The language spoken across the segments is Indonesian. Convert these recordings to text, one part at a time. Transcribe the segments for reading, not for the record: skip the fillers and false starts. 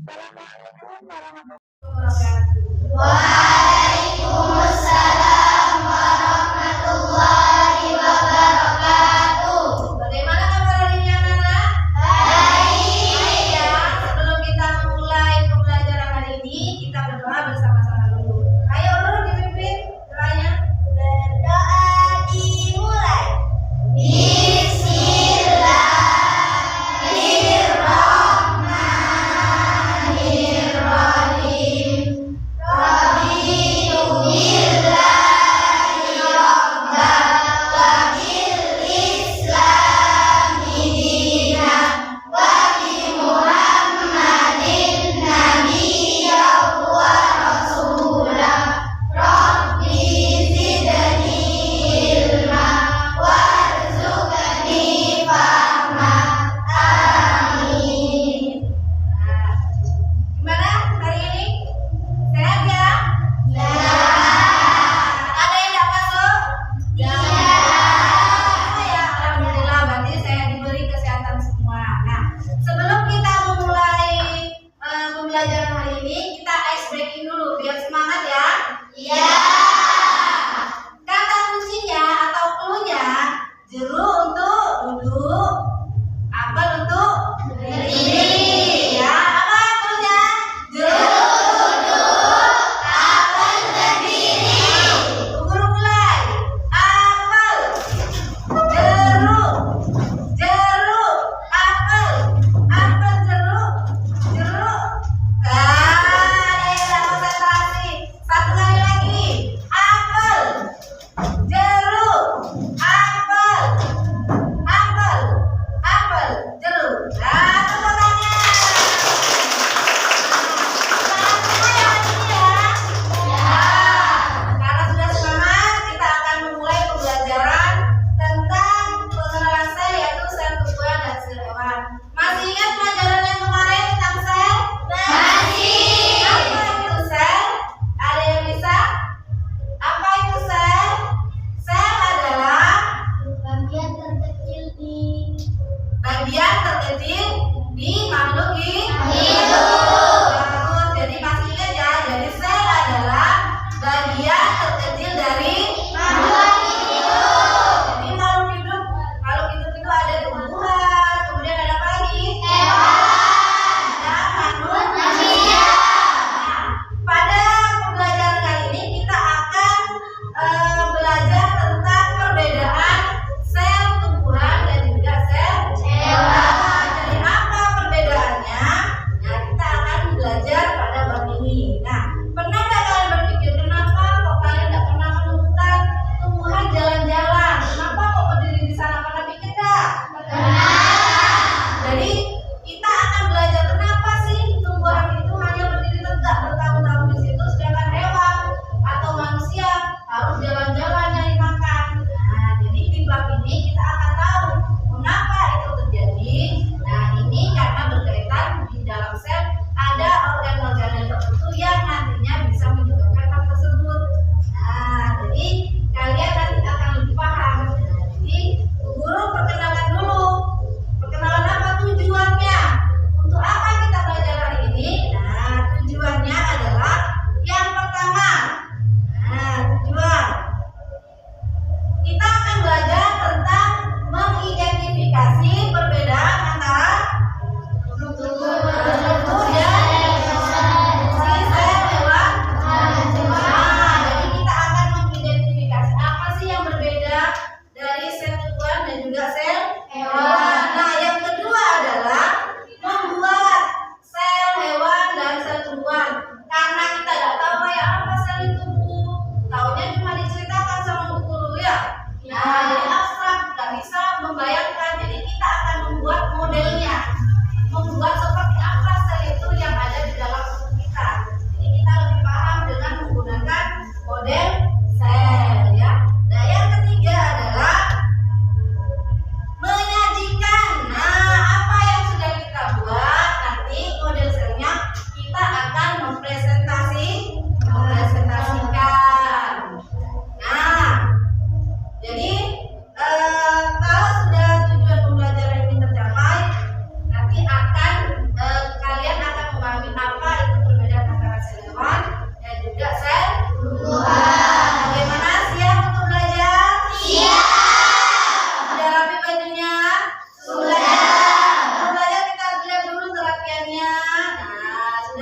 Waalaikumsalam warahmatullahi wabarakatuh. Bagaimana kabar hari ini anak-anak? Baik. Ya, sebelum kita memulai pembelajaran hari ini, kita berdoa bersama-sama dulu. Ayo dulu dipimpin doanya. Berdoa dimulai. Bismillahirrahmanirrahim.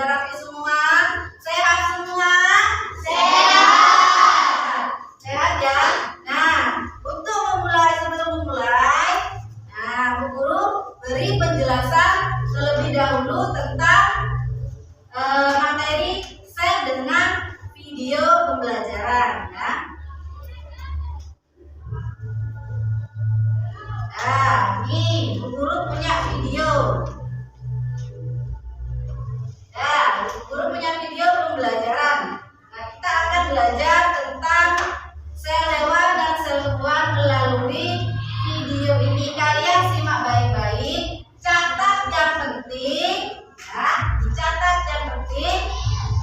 Udah rapi semua? Sehat semua? Sehat. Sehat ya? Nah, untuk memulai, sebelum memulai, Bu Guru beri penjelasan terlebih dahulu tentang materi sel dengan video pembelajaran ya. Nah, ini Bu Guru punya video. Nah, Bu Guru punya video pembelajaran. Nah, kita akan belajar tentang sel hewan dan sel tumbuhan melalui video ini. Kalian simak baik-baik, catat yang penting, ya, dicatat yang penting.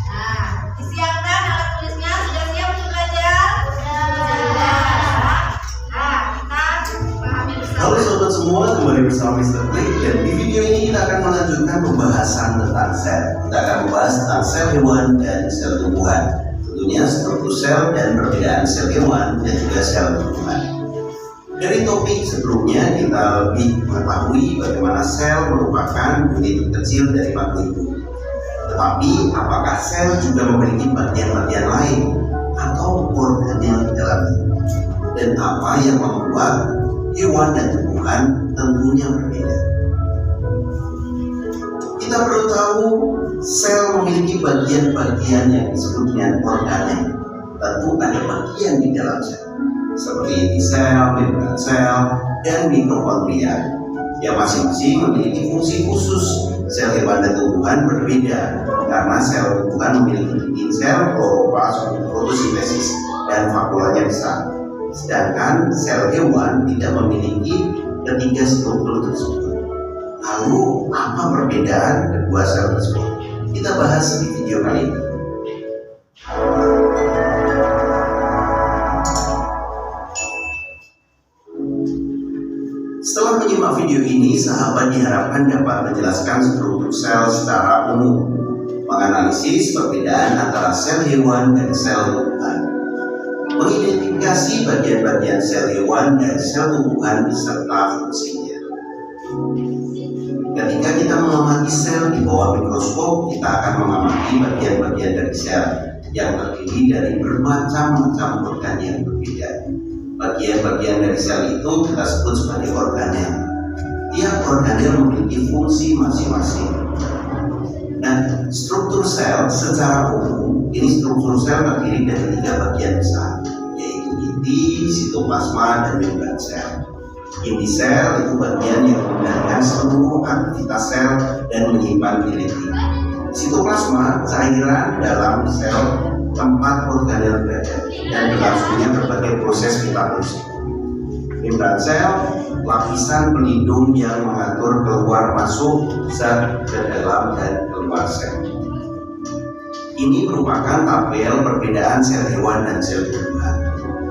Nah, disiapkan alat tulisnya, sudah siap untuk belajar? Sudah. Nah, kita pahami bersama. Halo sobat semua, kembali bersama Mr. Klik, dan di video ini kita akan melanjutkan pembahasan tentang sel. Kita akan membahas tentang sel hewan dan sel tumbuhan. Tentunya struktur sel dan perbedaan sel hewan dan juga sel tumbuhan. Dari topik sebelumnya kita lebih mengetahui bagaimana sel merupakan unit kecil dari makhluk hidup. Tetapi apakah sel juga memiliki bagian-bagian lain atau organel di dalamnya? Dan apa yang membuat hewan dan tumbuhan tentunya berbeda? Kita perlu tahu sel memiliki bagian-bagian yang disebut dengan organel. Tentu ada bagian di dalam sel, seperti inti sel, membran sel, dan mitokondria, yang masing-masing memiliki fungsi khusus. Sel hewan dan tumbuhan berbeda karena sel tumbuhan memiliki inti sel, kloroplas, fotosintesis, dan vakulanya besar. Sedangkan sel hewan tidak memiliki ketiga struktur tersebut. Lalu apa perbedaan kedua sel tersebut? Kita bahas di video kali ini. Setelah menyimak video ini, sahabat diharapkan dapat menjelaskan struktur sel secara umum, menganalisis perbedaan antara sel hewan dan sel tumbuhan, mengidentifikasi bagian-bagian sel hewan dan sel tumbuhan beserta fungsinya. Ketika kita mengamati sel di bawah mikroskop, kita akan mengamati bagian-bagian dari sel yang terdiri dari bermacam-macam organ yang berbeda. Bagian-bagian dari sel itu kita sebut sebagai organel. Tiap organel memiliki fungsi masing-masing. Nah, struktur sel secara umum, ini struktur sel terdiri dari 3 bagian besar, yaitu inti, sitoplasma, dan membran sel. Inti sel itu bagian yang mengendalikan seluruh aktivitas sel dan menyimpan genetik. Sitoplasma cairan dalam sel tempat organel berada dan berlangsungnya berbagai proses metabolisme. Membran sel lapisan pelindung yang mengatur keluar masuk zat ke dalam dan keluar sel. Ini merupakan tabel perbedaan sel hewan dan sel tumbuhan.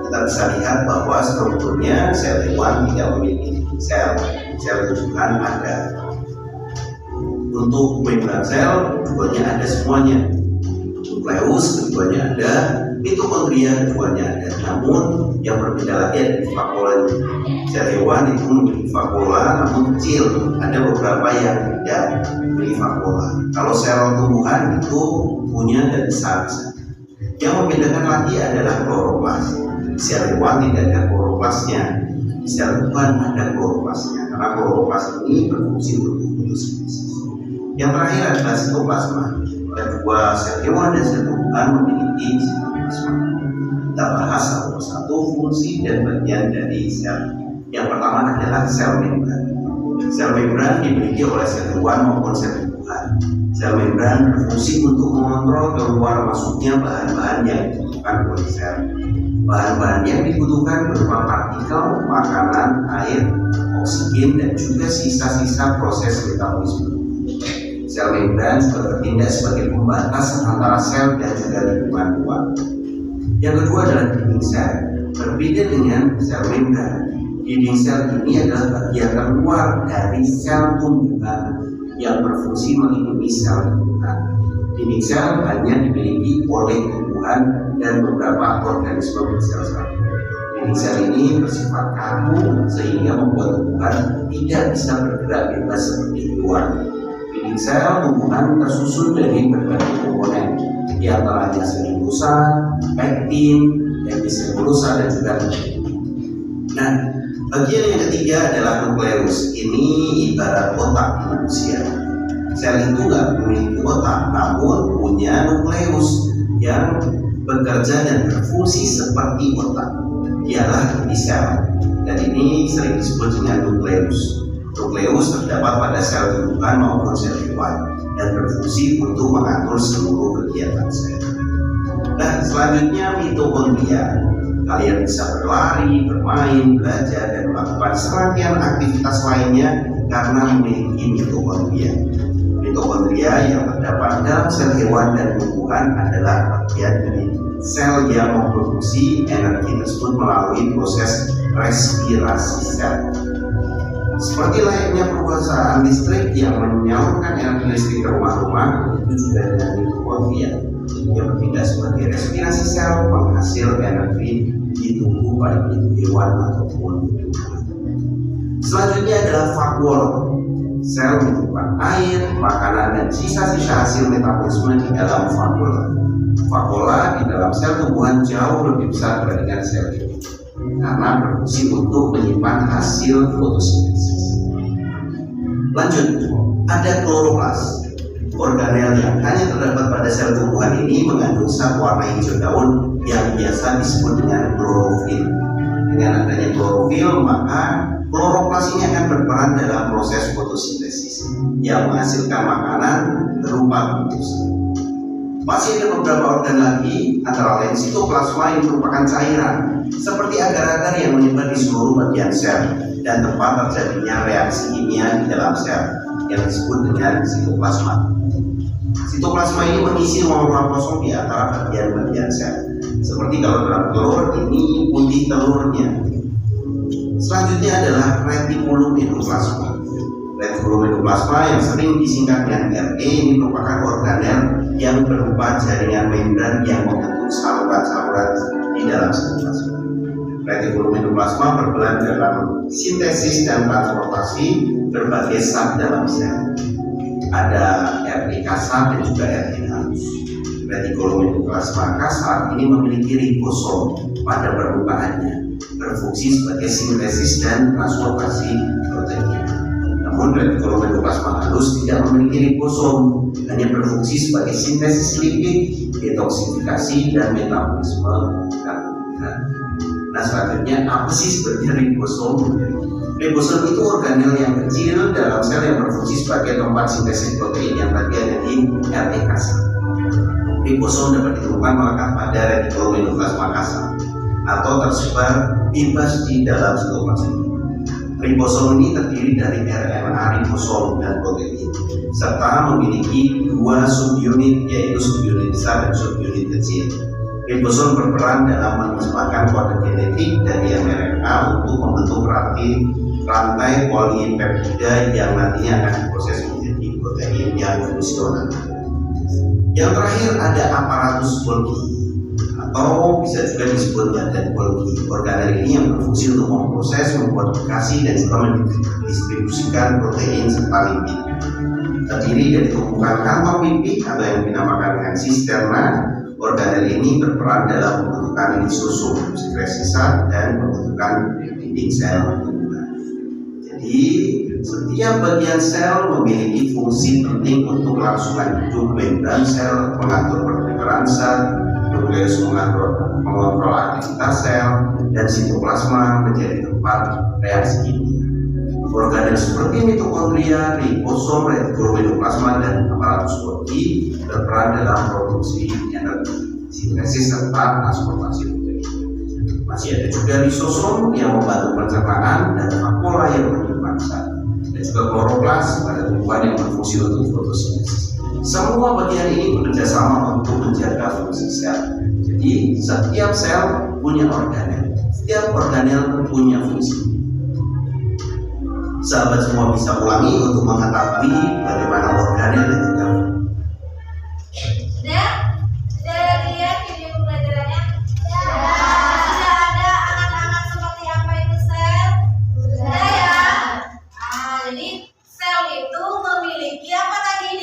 Kita bisa lihat bahwa strukturnya sel hewan tidak memiliki sel tumbuhan ada. Untuk membran sel keduanya ada semuanya. Nukleus keduanya ada, mitokondria keduanya ada. Namun yang berbeda lagi ada di vakulanya. Sel hewan itu memiliki vakula namun kecil. Ada beberapa yang tidak memiliki vakula. Kalau sel tumbuhan itu punya dan besar. Yang membedakan lagi adalah kloroplas. Sel hewan tidak ada kloroplasnya. Sel tumbuhan ada kloroplasnya. Karena kloroplas ini berfungsi untuk fotosintesis. Yang terakhir adalah sitoplasma. Kedua sel hewan dan sel tumbuhan memiliki sitoplasma. Kita bahas satu persatu fungsi dan bagian dari sel. Yang pertama adalah sel membran. Sel membran dimiliki oleh sel hewan maupun sel tumbuhan. Sel membran berfungsi untuk mengontrol keluar masuknya bahan-bahan yang dibutuhkan oleh sel. Bahan-bahan yang dibutuhkan berupa partikel, makanan, air, oksigen, dan juga sisa-sisa proses metabolisme. Sel membran juga bertindak sebagai pembatas antara sel dan juga lingkungan luar. Yang kedua adalah dinding sel. Berbeda dengan sel membran, dinding sel ini adalah bagian terluar dari sel tumbuhan yang berfungsi melindungi sel tumbuhan. Dinding sel hanya dimiliki oleh tumbuhan dan beberapa organisme bersel-sel. Dinding sel ini bersifat kaku sehingga membuat tumbuhan tidak bisa bergerak bebas seperti hewan. Dinding dinding sel tumbuhan tersusun dari berbagai komponen, di antaranya selulosa, pektin, hemiselulosa, dan juga lignit. Nah, bagian yang ketiga adalah nukleus. Ini ibarat otak manusia. Sel itu nggak memiliki otak, namun punya nukleus yang bekerja dan berfungsi seperti otak. Dialah inti sel, dan ini sering disebut dengan nukleus. Nukleus terdapat pada sel tumbuhan maupun sel hewan dan berfungsi untuk mengatur seluruh kegiatan sel. Nah, selanjutnya mitokondria. Kalian bisa berlari, bermain, belajar, dan melakukan serangkaian aktivitas lainnya karena memiliki mitokondria. Mitokondria yang terdapat dalam sel hewan dan tumbuhan adalah bagian dari sel yang memproduksi energi tersebut melalui proses respirasi sel. Seperti layaknya perusahaan listrik yang menyalurkan energi listrik ke rumah-rumah, itu juga dengan mitokondria yang bertindak sebagai respirasi sel penghasil energi di tubuh baik itu hewan ataupun tumbuhan. Selanjutnya adalah vakuola. Sel menyimpan air, makanan, dan sisa-sisa hasil metabolisme di dalam vakuola. Vakuola di dalam sel tumbuhan jauh lebih besar dibandingkan sel hidup karena berfungsi untuk menyimpan hasil fotosintesis. Lanjut, ada kloroplas. Organel yang hanya terdapat pada sel tumbuhan ini mengandung zat warna hijau daun yang biasa disebut dengan klorofil. Dengan adanya klorofil, maka kloroplas ini akan berperan dalam proses fotosintesis yang menghasilkan makanan berupa glukosa. Masih ada beberapa organ lagi, antara lain sitoplasma yang merupakan cairan seperti agar-agar yang menyebar di seluruh bagian sel dan tempat terjadinya reaksi kimia di dalam sel yang disebut dengan sitoplasma. Sitoplasma ini mengisi ruang-ruang kosong di antara bagian-bagian sel. Seperti kalau dalam telur, ini putih telurnya. Selanjutnya adalah retikulum endoplasma. Retikulum endoplasma yang sering disingkat dengan RE ini merupakan organel yang berupa jaringan membran yang membentuk saluran-saluran di dalam sitoplasma. Retikulum endoplasma berperan dalam sintesis dan transportasi berbagai zat dalam sel. Ada RE kasar dan juga RE halus. Retikulum endoplasma kasar ini memiliki ribosom pada permukaannya, berfungsi sebagai sintesis dan transportasi protein. Namun retikulum endoplasma halus tidak memiliki ribosom, hanya berfungsi sebagai sintesis lipid, detoksifikasi, dan metabolisme karbohidrat. Nah, selanjutnya apa sih sebenarnya ribosom? Ribosom itu organel yang kecil dalam sel yang berfungsi sebagai tempat sintesis protein yang bagian dari RE kasar. Ribosom dapat ditemukan melekat pada retikulum endoplasma kasar atau tersebar bebas di dalam sitoplasma. Ribosom ini terdiri dari RNA ribosom dan protein, serta memiliki dua subunit, yaitu subunit besar dan subunit kecil. Ribosom berperan dalam menerjemahkan kode genetik dari mRNA untuk membentuk rantai polipeptida yang nantinya akan diproses menjadi protein yang fungsional. Yang terakhir ada aparatus Golgi, atau bisa juga disebut badan Golgi. Organel ini yang berfungsi untuk memproses, memodifikasi, dan juga mendistribusikan protein serta lipid. Terdiri dari tumpukan kantong pipih atau yang dinamakan dengan sisterna. Organel ini berperan dalam pembentukan lisosom, sekresi zat, dan pembentukan dinding sel tumbuhan. Jadi setiap bagian sel memiliki fungsi penting untuk kelangsungan hidup. Membran sel mengatur pertukaran zat, nukleus mengontrol aktivitas sel, dan sitoplasma menjadi tempat reaksi kimia. Organel seperti mitokondria, ribosom, retikulum endoplasma, dan aparatus Golgi berperan dalam produksi energi, sintesis, serta transportasi protein. Masih ada juga lisosom yang membantu pencernaan dan vakuola yang menyimpan zat, dan juga kloroplas pada tumbuhan yang berfungsi untuk fotosintesis. Semua bagian ini bekerja sama untuk menjaga fungsi sel. Jadi setiap sel punya organel, setiap organel punya fungsi. Sahabat semua bisa ulangi untuk mengetahui bagaimana organel dan juga Sudah lihat video pembelajarannya? Sudah ada angan-angan seperti apa itu sel? Sudah ya? Nah, jadi sel itu memiliki apa tadi?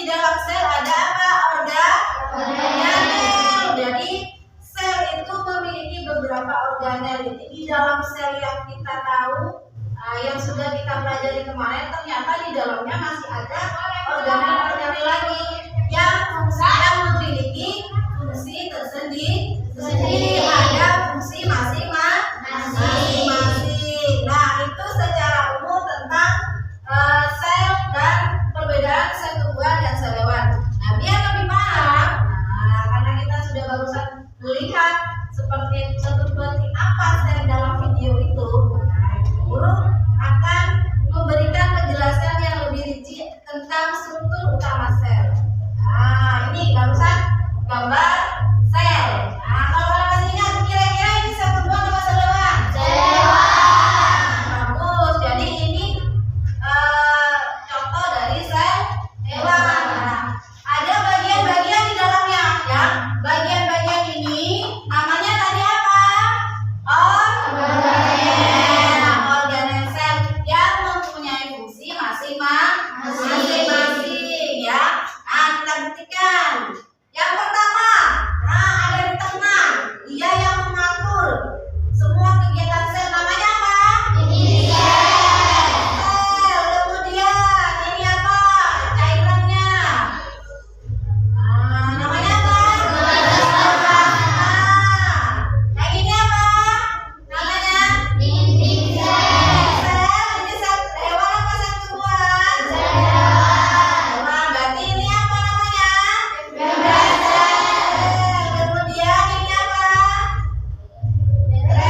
sebutkan. Yang pertama, nah ada di tengah, dia yang mengatur semua kegiatan sel, namanya apa? Sel. Kemudian ini apa? Cairannya. Nah, namanya apa? Nah, yang ini apa? Namanya? Ini sel hewan apa sel tumbuhan? Hewan. Berarti ini apa namanya? Kemudian ini apa? Nah,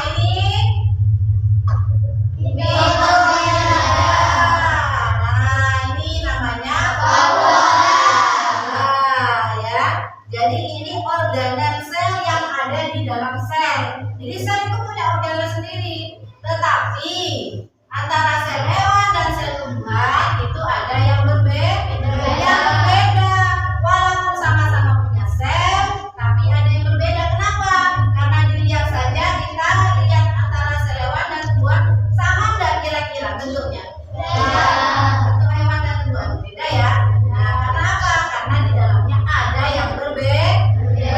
ini mitokondria. Nah, ini namanya ya. Jadi ini organel sel yang ada di dalam sel. Jadi sel itu punya organel sendiri. Tetapi antara sel hewan dan sel tumbuhan itu ada yang berbeda. Walaupun sama-sama punya sel, tapi ada yang berbeda. Kenapa? Karena dilihat saja kita lihat antara sel hewan dan tumbuhan sama nggak kira-kira bentuknya? Bentuk hewan dan tumbuhan beda ya. Nah, karena apa? Karena di dalamnya ada yang berbeda.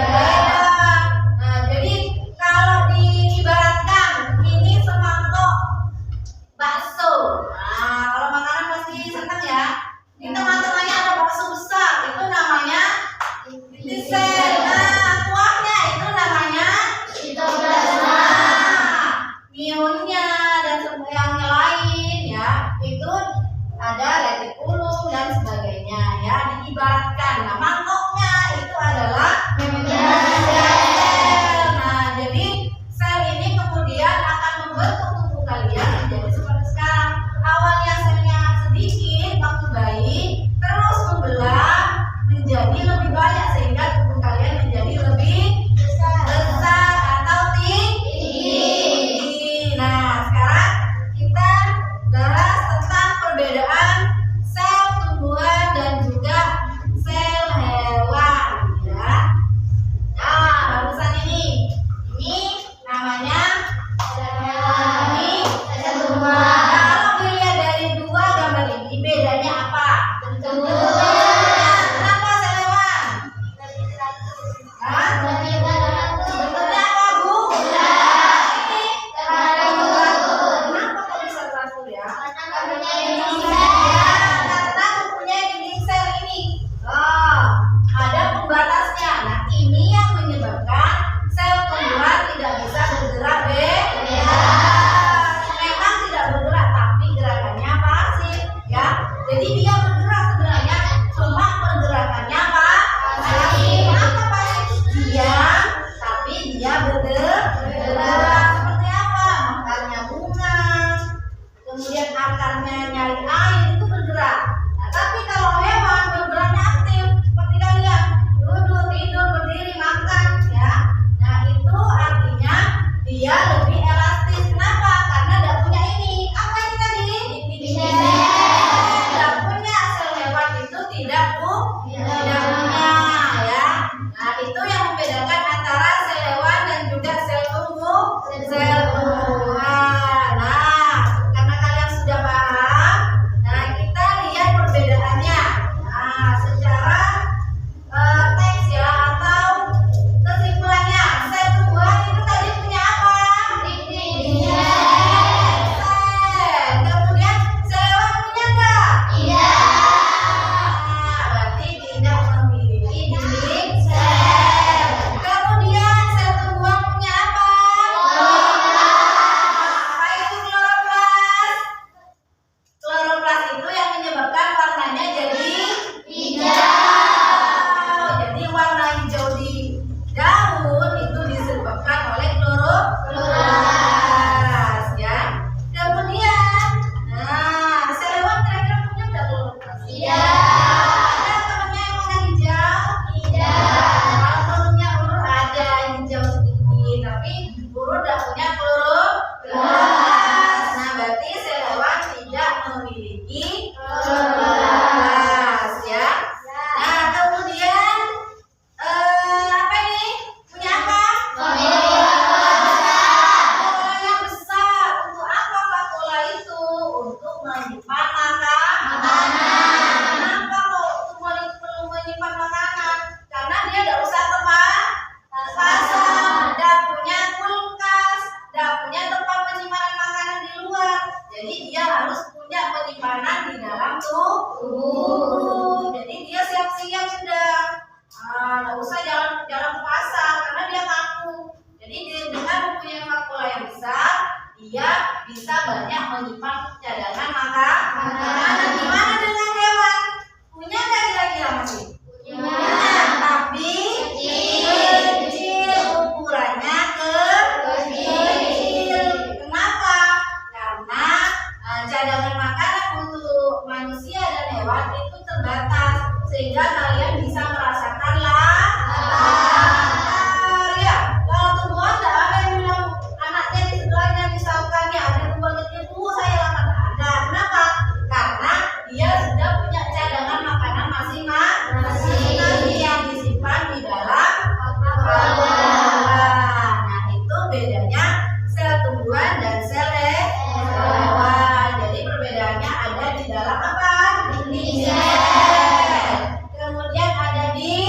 Nah, jadi kalau diibaratkan ini semangkok bakso. Nah, kalau makanan pasti senang ya. Di tengah-tengahnya ada bakso besar, itu namanya inti sel. Nah, kuahnya itu namanya sitoplasma. Mionnya dan yang lain ya, itu ada retikulum dan sebagainya ya. Diibaratkan, nah mangkoknya itu adalah sel. Nah, jadi sel ini kemudian akan membentuk tubuh kalian menjadi seperti sekarang. Awalnya selnya sedikit waktu bayi, terus membelah menjadi lebih banyak sehingga tubuh kalian menjadi lebih besar atau tinggi. Nah, sekarang kita bahas tentang perbedaan sel tumbuhan dan juga sel hewan ya. Nah, barusan ini namanya sel hewan, ini sel tumbuhan. Kalau dilihat dari dua gambar ini, bedanya apa? Bentuknya. Kenapa sel hewan? Hah? Bentuknya apa, Bu? Ini kenapa kok bisa teratur ya? Karena mempunyai dinding sel ini. Ada pembatasnya. Nah, ini yang menyebabkan sel tumbuhan tidak bisa bergerak bebas. Memang tidak bergerak, tapi gerakannya pasif ya. Jadi dia bergerak sebenarnya, cuma pergerakannya pasif. Kenapa pasif? Diam, tapi dia bergerak. Seperti apa? Akarnya bunga, kemudian akarnya nyari air, itu bergerak. Nah, tapi kalau hewan bergeraknya aktif, seperti kalian duduk, tidur, berdiri, makan ya. Nah, itu artinya dia lebih elastis. Kenapa? Karena tidak punya ini. Apa ini tadi? Tidak punya. Sel hewan itu tidak punya ya. Nah, itu yang membedakan antara sel hewan dan juga sel tumbuhan. Nah, karena kalian sudah paham, nah kita lihat perbedaannya. Nah, secara teks ya atau kesimpulannya, sel tumbuhan itu tadi punya apa? Sel. Kemudian sel hewan punya enggak? Nah, berarti tidak memiliki dinding sel. terbatas sehingga kalian bisa merasakan lapar ya. Kalau tumbuhan tidak ada yang bilang anaknya di sebelahnya misalkan ya ada yang bangetnya saya lapar, nggak ada. Kenapa? Karena dia sudah punya cadangan makanan masing-masing yang disimpan di dalam tumbuhan. Nah itu bedanya sel tumbuhan dan sel hewan. Jadi perbedaannya ada di dalam apa? Di sel. Kemudian ada di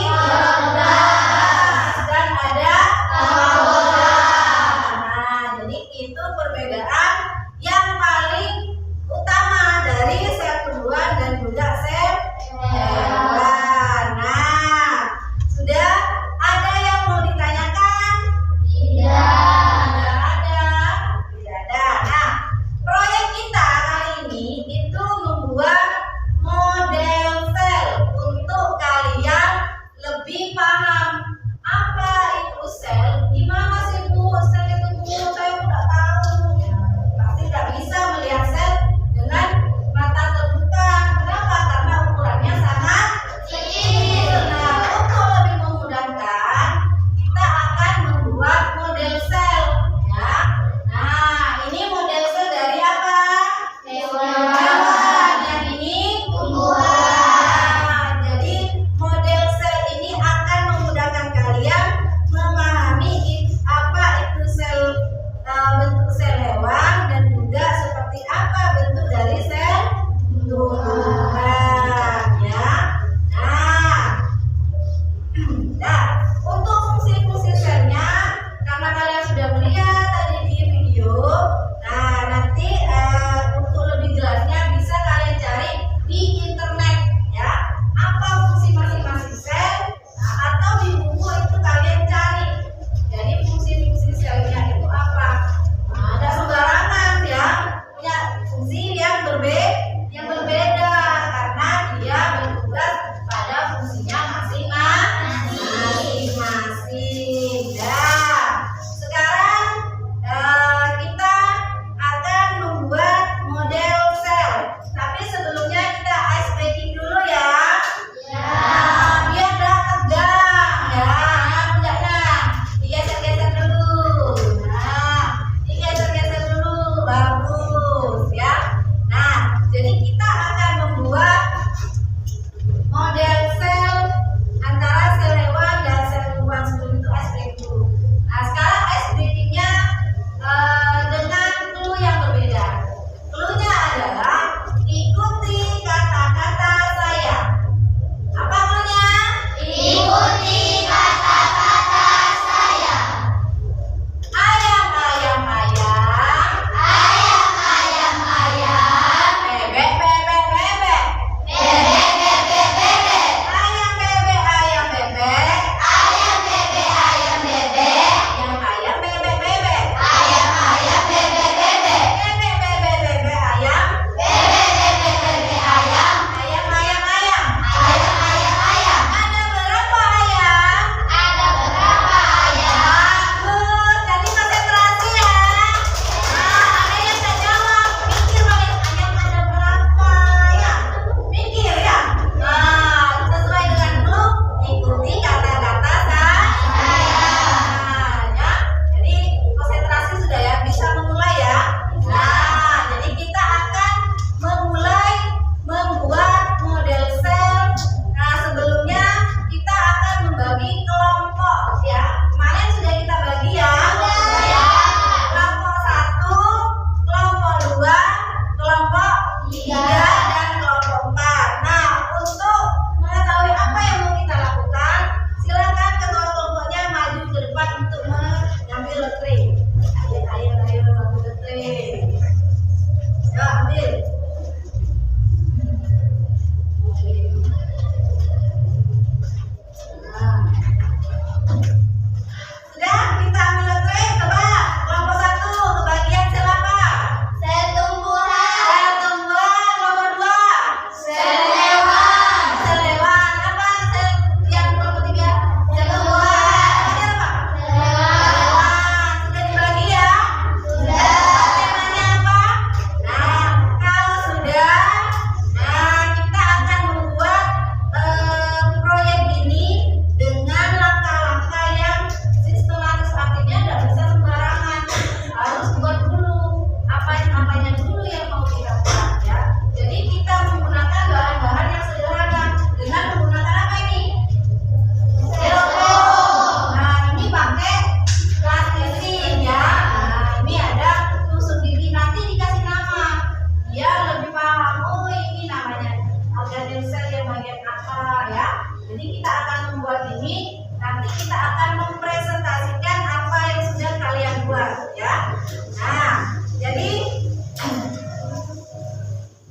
Jadi kita akan membuat ini, nanti kita akan mempresentasikan apa yang sudah kalian buat, ya. Nah, jadi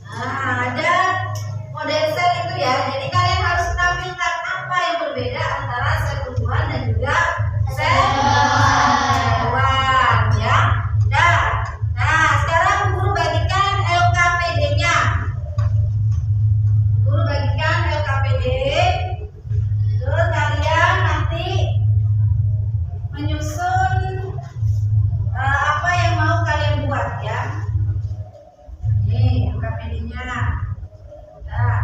ada model sel itu ya. Jadi kalian harus tampilkan apa yang berbeda antara sel tumbuhan dan juga sel hewan, ya. Nah, sekarang guru bagikan LKPD-nya. Guru bagikan LKPD. Terus kalian nanti menyusun apa yang mau kalian buat, ya. Ini LKPD-nya. Nah,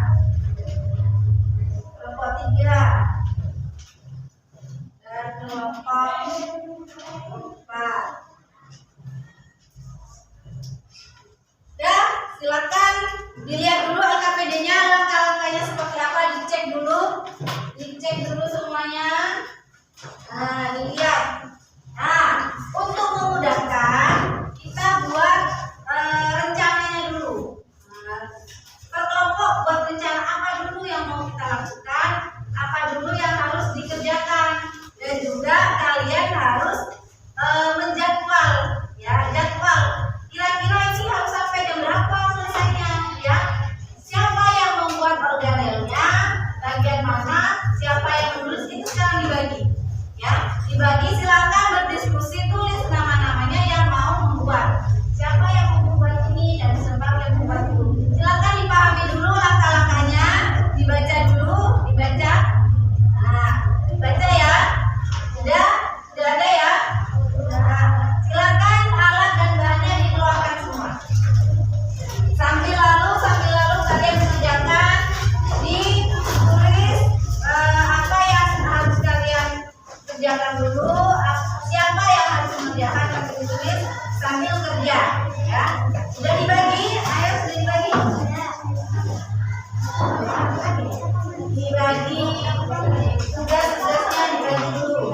kelompok 3 dan kelompok 4. Silakan dilihat dulu LKPD-nya, langkah-langkahnya seperti apa, dicek dulu semuanya. Nah, dilihat. Nah, untuk memudahkan kita buat rencananya dulu. Per kelompok buat rencana apa dulu yang mau kita lakukan, apa dulu yang harus dikerjakan, dan juga kalian harus menjadwal, ya, jadwal. Kira-kira ini harus sampai jam berapa selesainya, ya? Siapa yang membuat organelnya, bagian mana, siapa yang menulis, itu sekarang dibagi, ya. Dibagi, silakan berdiskusi, tulis nama-namanya yang mau membuat. Siapa yang mau membuat ini dan siapa yang membuat itu. Silakan dipahami dulu langkah-langkahnya, dibaca dulu, dibaca. Nah, dibaca ya. Sudah ada ya. Nah, silakan alat dan bahannya dikeluarkan semua. Sambil lalu kalian mengerjakan, ditulis apa yang harus kalian kerjakan dulu, siapa yang harus mengerjakan, harus ditulis sambil kerja, ya. Sudah dibagi, ayo sudah dibagi. Dibagi tugas-tugasnya dibagi dulu.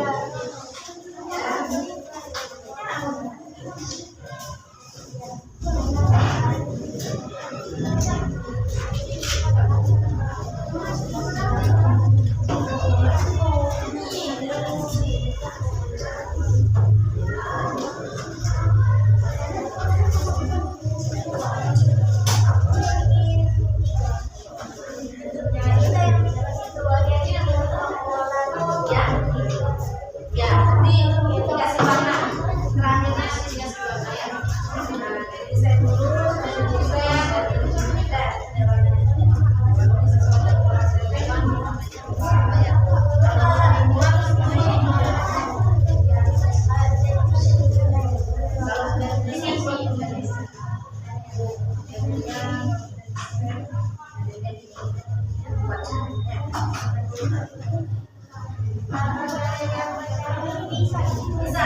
Bisa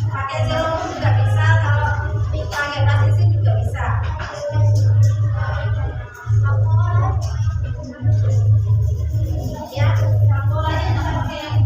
pakai celok juga bisa, kalau pakai plastik juga bisa. Ya, polanya jangan pakai yang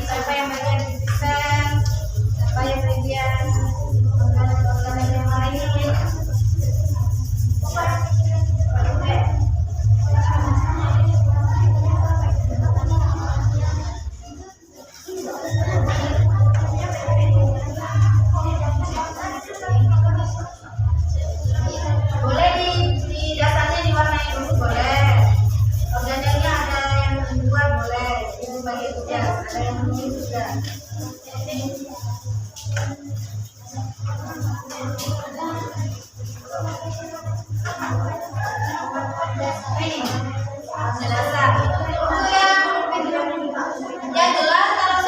siapa yang bagian desain, siapa yang bagian organ yang lain. Boleh di dasarnya diwarnai dulu, boleh. Organelnya ada yang dua, boleh. Itu bagi tugas, ada yang menulis juga. Ini dasar. Itu yang jelas kalau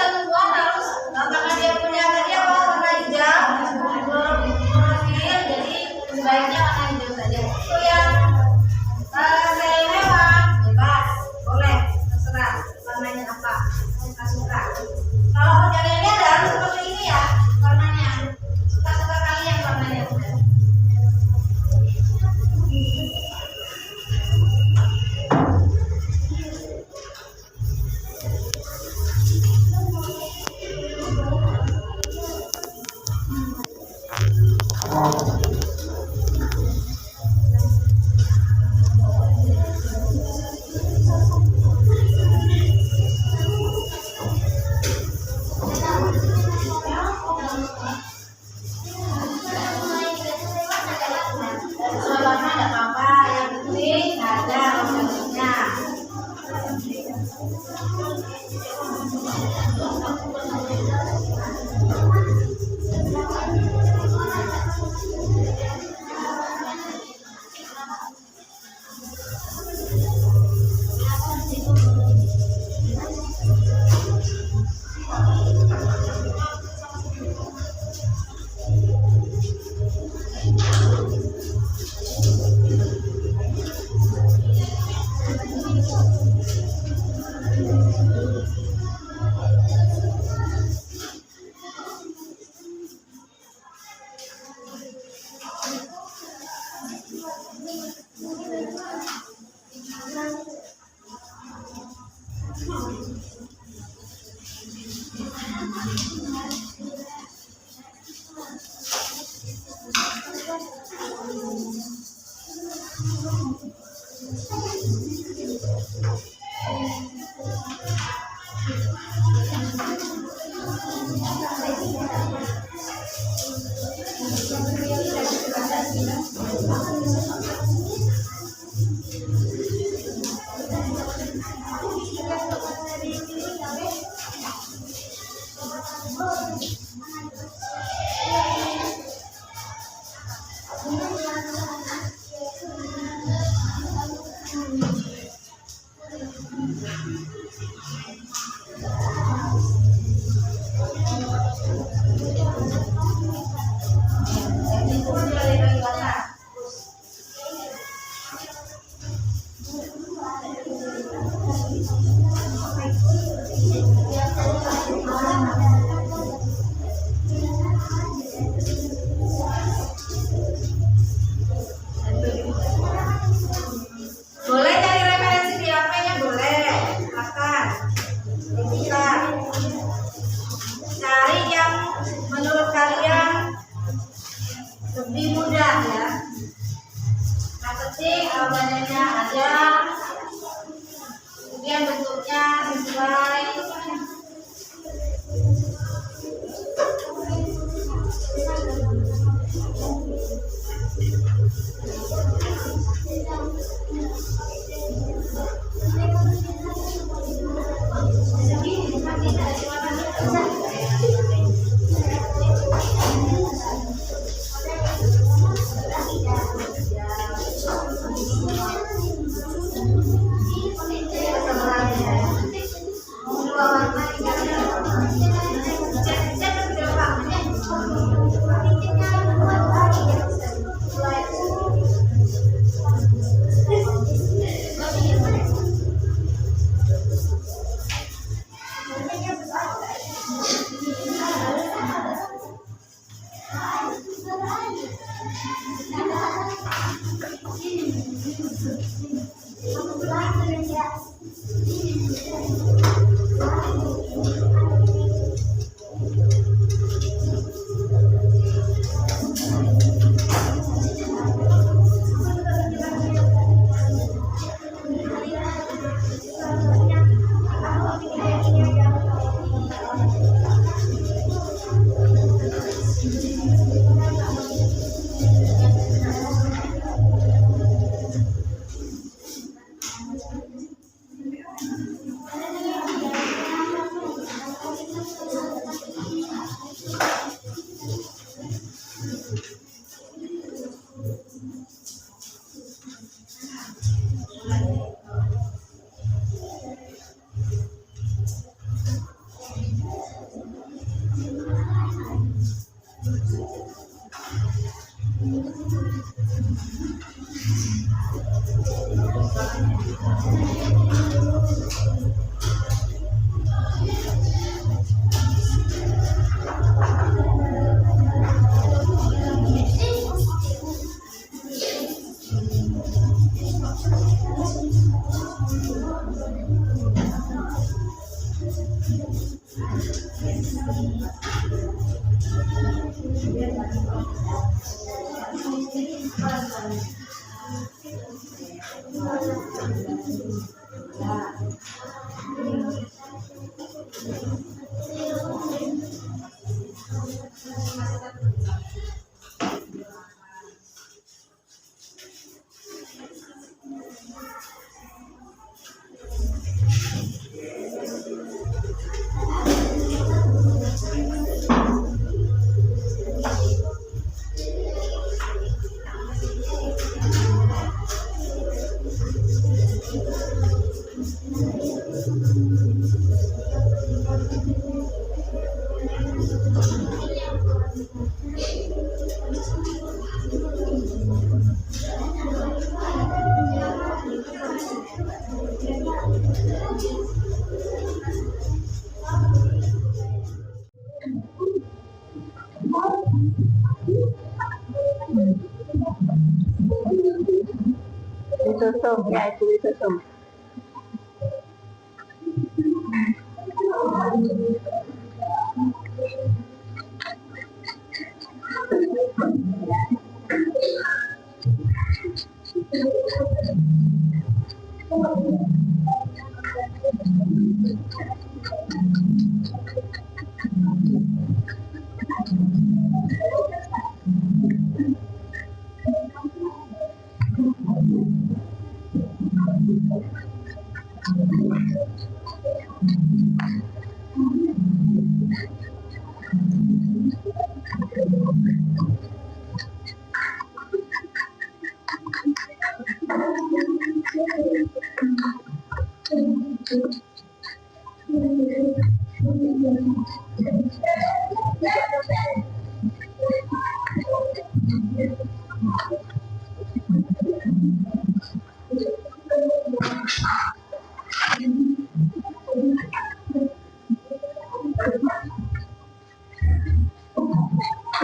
Boleh cari referensi di HP-nya, boleh. Silakan. Bisa. Cari yang menurut kalian lebih mudah ya. Nah, ketik badannya ada, kemudian bentuknya sesuai. sum ya, kue sum.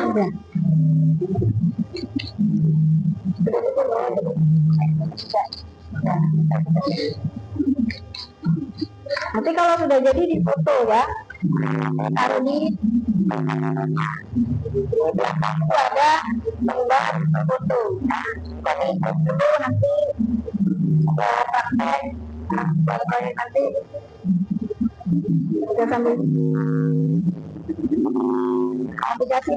Udah. Nanti kalau sudah jadi difoto ya, taruh di belakang itu ada lembar foto. Jadi itu nanti praktek, nanti kita sambil aplikasi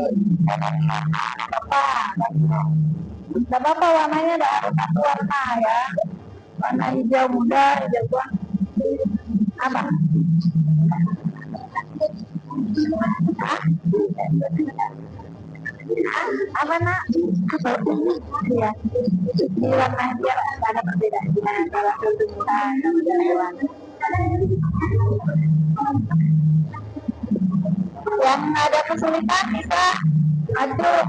nggak apa-apa warnanya ada satu warna ya, warna hijau muda, hijau tua. Apa? Apa nak? Ya, di warna biar ada perbedaan antara tumbuhan dan hewan. Yang ada kesulitan bisa aduh.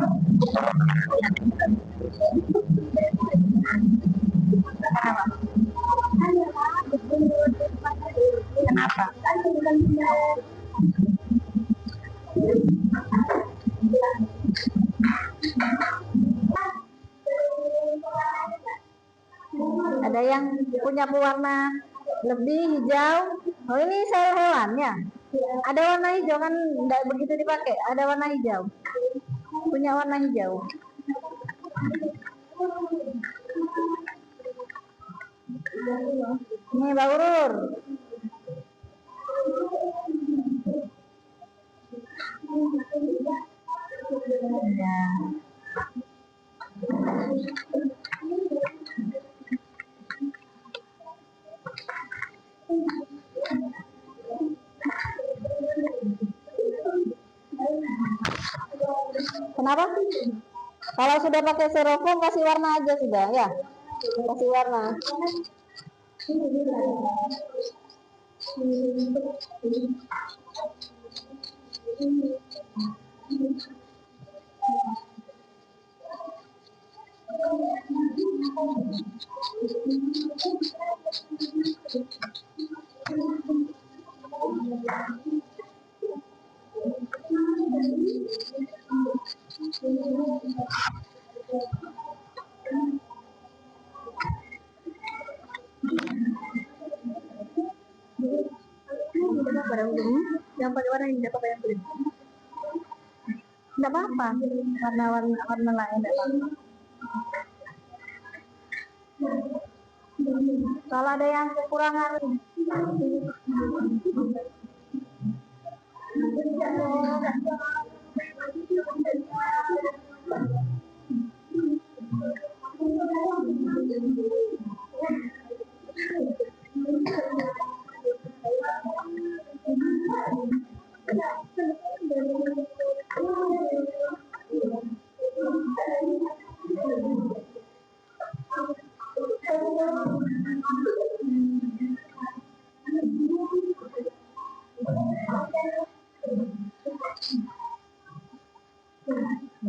Kenapa? Ada yang punya pewarna lebih hijau. Oh ini sel hewannya. Ada warna hijau kan tidak begitu dipakai. Ada warna hijau. Punya warna hijau. Ini Mbak Urur. Ya. Kenapa? Kalau sudah pakai styrofoam kasih warna aja sudah ya. Kasih warna. Yang pakai warna ini apa yang beli? Tidak apa-apa, warna lain tidak apa-apa. Kalau ada yang kekurangan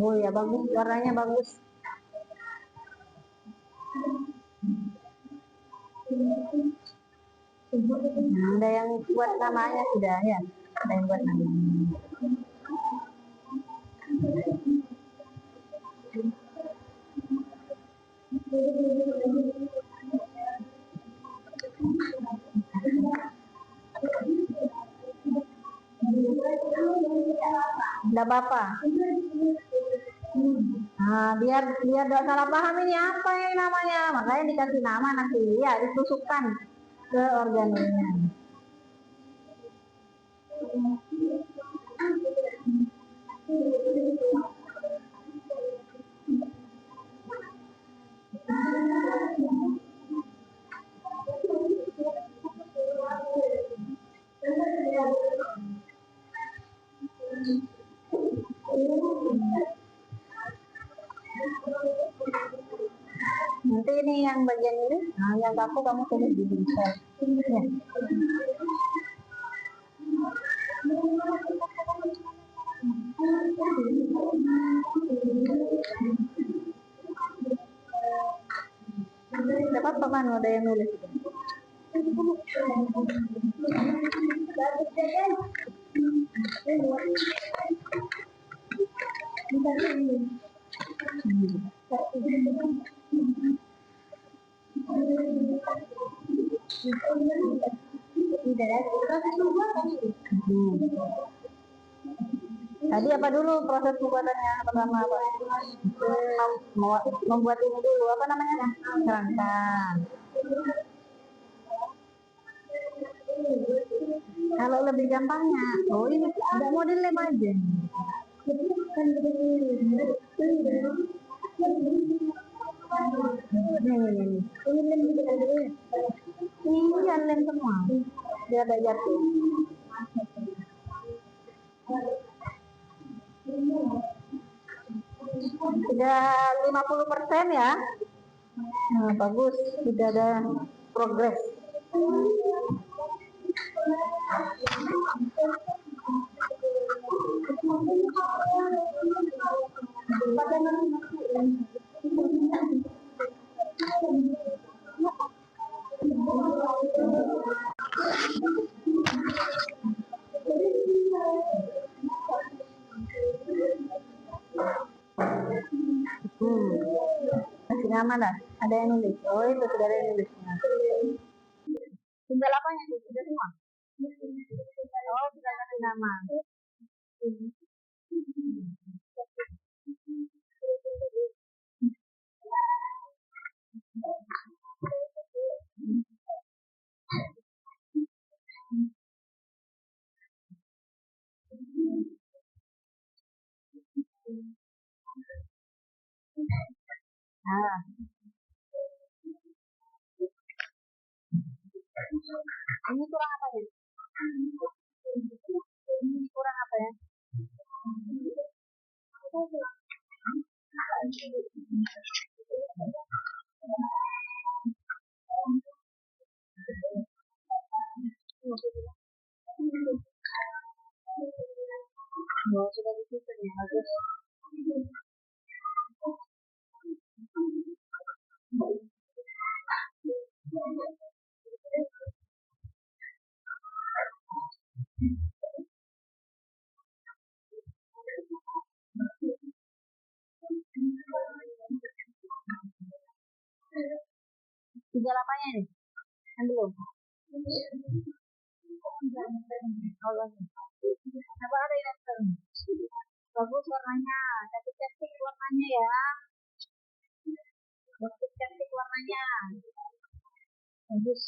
oh ya bagus, warnanya bagus. Ada yang buat namanya sudah ya, ada yang buat namanya. Enggak apa-apa. Nah, biar tidak salah paham ini apa ini namanya, makanya dikasih nama nanti ya ditusukkan ke organelnya. Nanti ini yang bagian ini, nah yang kamu tulis di sel. Ya. Dapat apa ada yang nulis? Tadi apa dulu proses pembuatannya? Pertama apa? Membuat ini dulu, apa namanya? Kerangka. Kalau lebih gampangnya, oh ini ada model lem aja. Ini kan lem semua, dia ada jatuh. Sudah 50% ya. Nah, bagus, sudah ada progres. Masih nyaman lah, ada yang nulis. Oh itu sudah ada yang nulis. Tinggal apa yang sudah semua? Oh sudah kasih nama. Nah, ini kurang apa ya? Ini kurang apa ya? Oh, sudah disusun ya, bagus. Tinggal apanya nih? Kan belum. Apa ada yang bagus warnanya, cantik-cantik warnanya ya. Cantik warnanya. Bagus.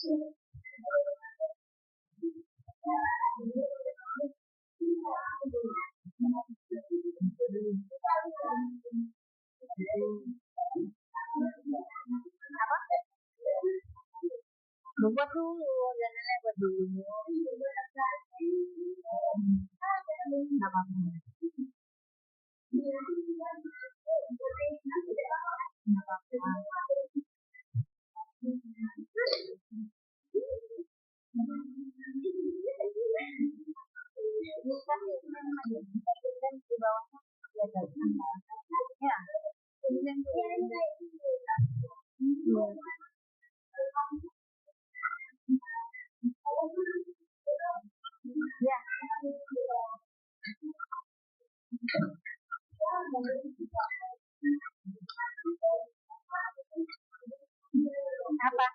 Apa? Buat dulu, jangan lewat dulu. Apa? Ya. Apa?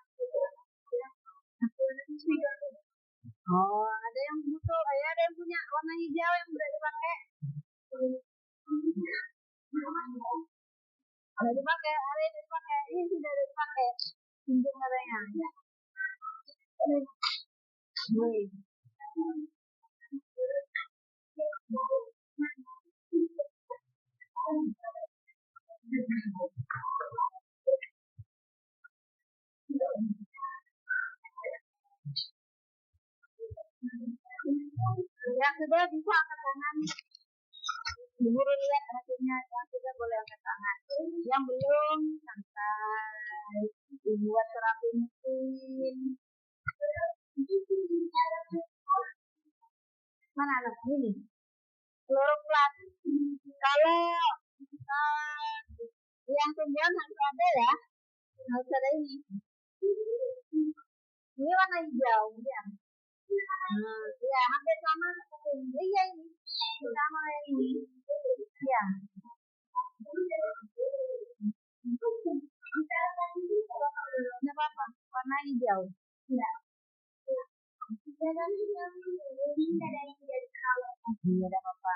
Oh, ada yang butuh, ada yang punya warna hijau yang udah dipakai. sudah bisa angkat tangan. Guru lihat hasilnya, yang sudah boleh angkat tangan. Yang belum santai, dibuat terapi mesin. Mana anak ini? Kloroplas. Kalau yang tumbuhan harus ada ya, harus ada ini. Ini warna hijau ya. Ya hampir sama seperti ini. Iya ini sama yang ini. Ya. Ini apa? Warna hijau. Ya. Tidak ada apa-apa.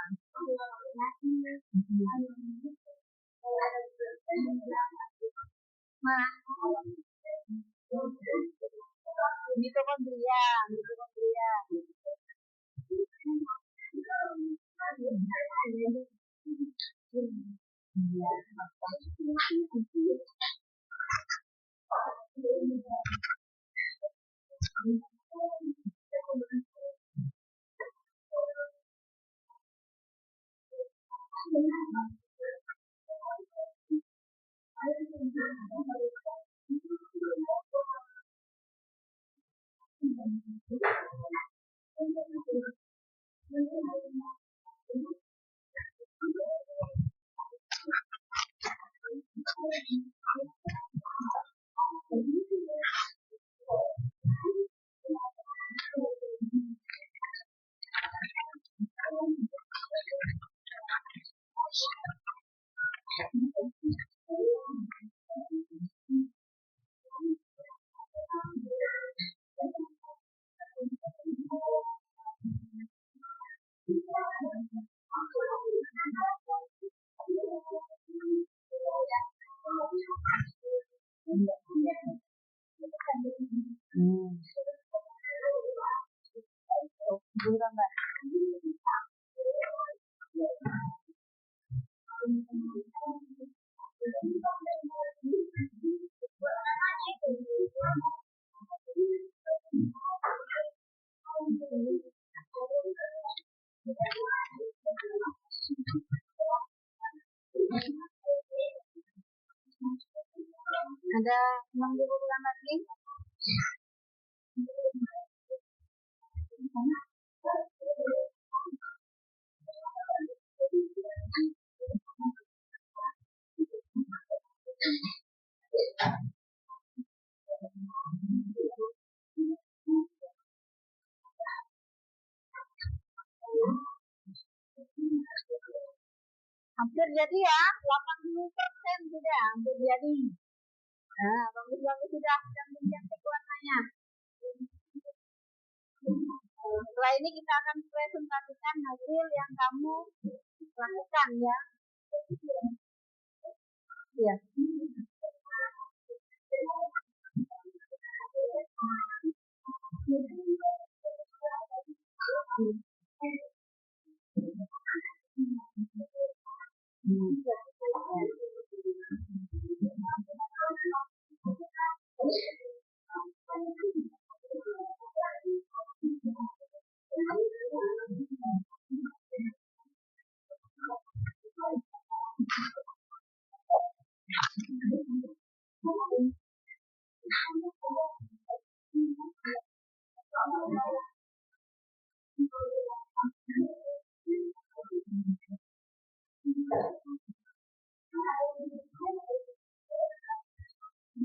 Mana? Mitokondria. Ada 6 bulan lagi. Hampir jadi ya, 80% sudah hampir jadi. Nah, bagus-bagus sudah cantik warnanya. Setelah ini kita akan presentasikan hasil yang kamu lakukan ya. Ya.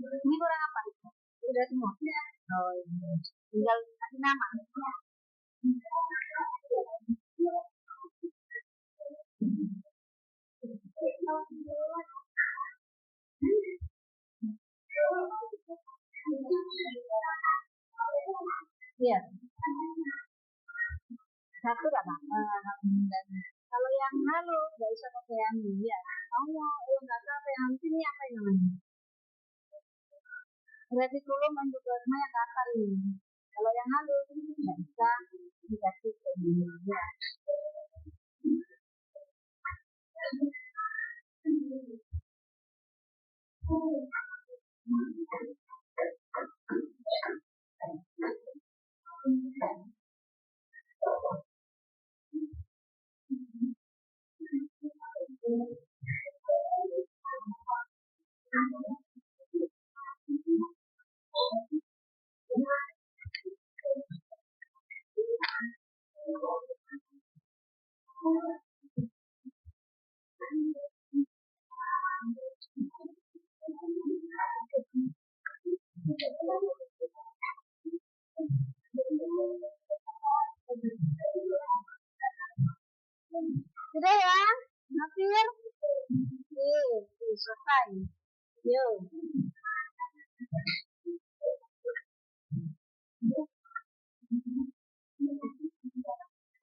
Ini kurang apa? Sudah semua? Oh, ini. Tinggal kasih nama. Iya. Satu gak Pak? Kalau yang halu nggak usah pakai yang ini ya. Kamu mau nggak pakai yang sini apa yang namanya? Retikulum endoplasma yang kasar ini. Kalau yang halus nggak bisa dikasih ke ini ya. Sudah ya, Nafir? Selesai. Yuk.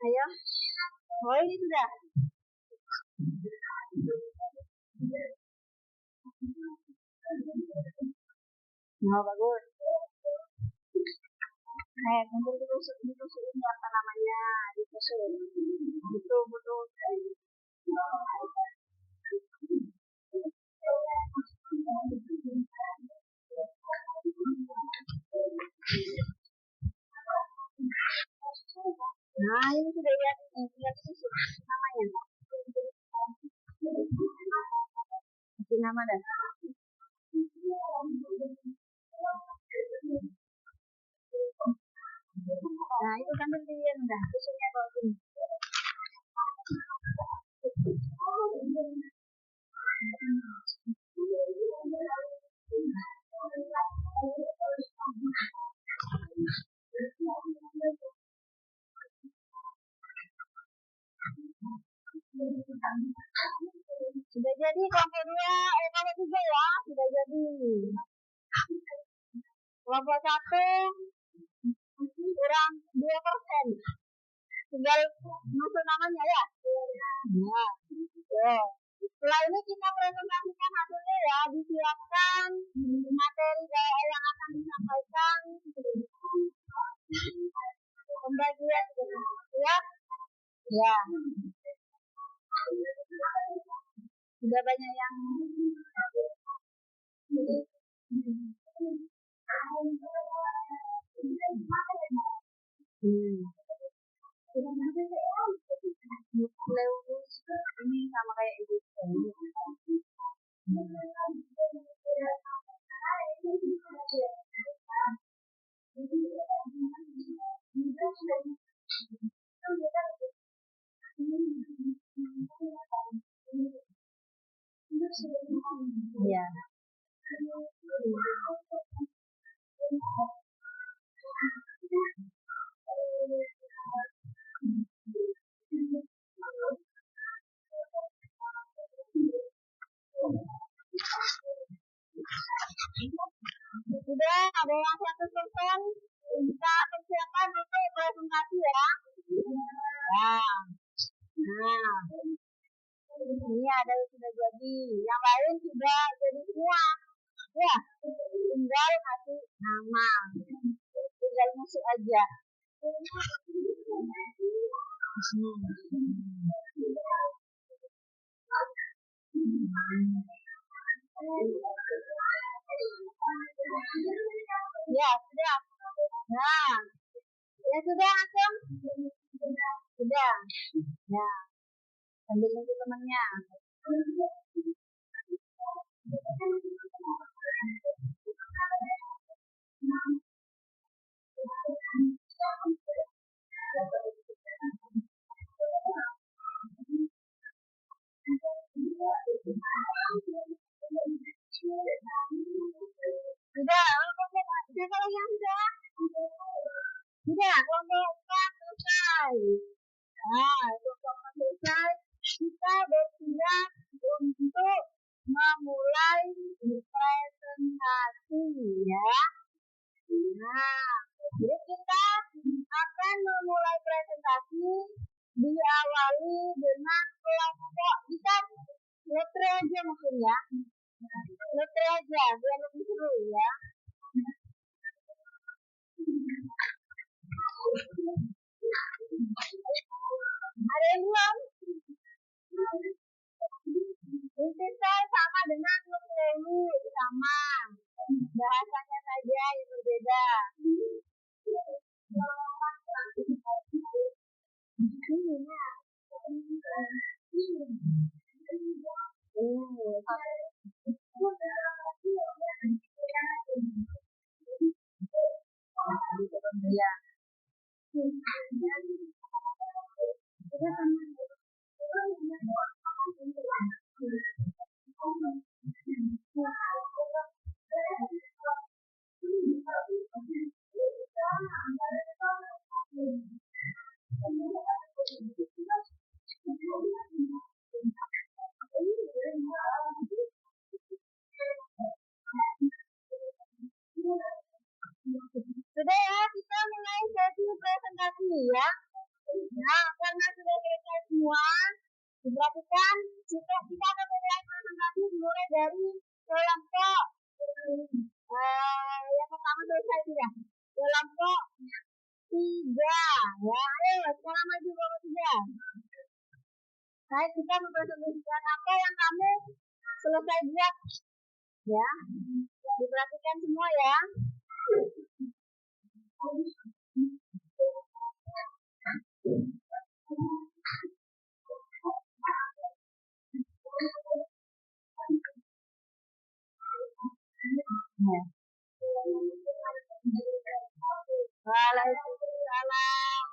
Ayo. Oh, ini sudah. Oh, bagus. Nanti ditusuk ini apa namanya? Ditusuk. Betul. Nah, ini sudah lihat tusuk namanya. Kasih nama dah. Nah, itu kan berlian dah. Tusuknya kalau gini. Sudah jadi kelompok 2, kelompok 3 ya, sudah jadi. Kelompok 1 kurang 2%. Tinggal masuk namanya ya. Nah, setelah ini kita presentasikan hasilnya ya, disiapkan materi yang akan disampaikan, pembagian ya. Sudah banyak yang nukleus ini sama kayak itu. Ya. Sudah ada yang 100%, kita persiapan untuk presentasi ya. Nah, ini ada yang sudah jadi, yang lain sudah jadi semua. Ya, tinggal kasih nama, tinggal masuk aja. Ya, sudah. Nah, ya sudah langsung. Sudah. Ya, ambil lagi temannya. Sudah, siapa lagi yang sudah? Sudah, kelompok 4 selesai. Nah, kelompok 4 selesai. Kita bersiap untuk memulai presentasi ya. Nah, jadi kita akan memulai presentasi diawali dengan kelompok. Kita letre aja maksudnya. Letre aja biar lebih seru ya. Ada yang belum? Intisal sama dengan nukleus, sama. Bahasanya saja yang berbeda. Ya. Sudah ya, kita mulai sesi presentasi ya. Nah, karena sudah selesai semua, diperhatikan kita akan mulai presentasi mulai dari kelompok yang pertama selesai sudah. Kelompok 3 ya, ayo sekarang maju kelompok 3. Baik, kita mempresentasikan apa yang kamu selesai buat ya. Diperhatikan semua ya. Waalaikumsalam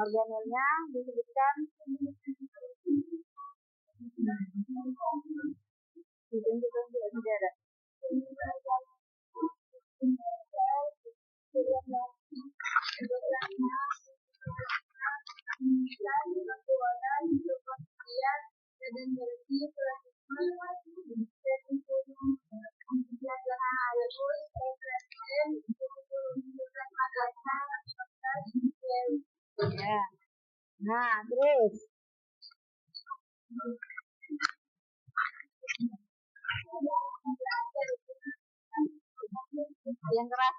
organelnya disebutkan ditunjukkan tidak ada. Ya. Nah, terus yang keras.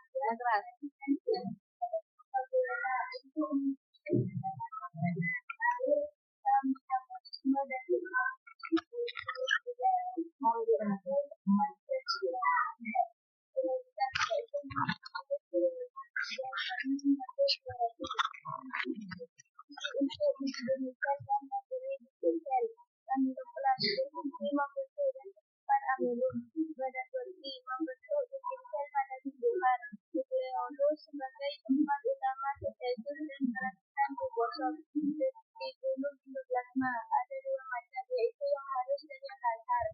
Sebagai tempat utama deterjen dan melakukan gosok di gunung endoplasma ada 2 macam, yaitu yang halus dan yang kasar.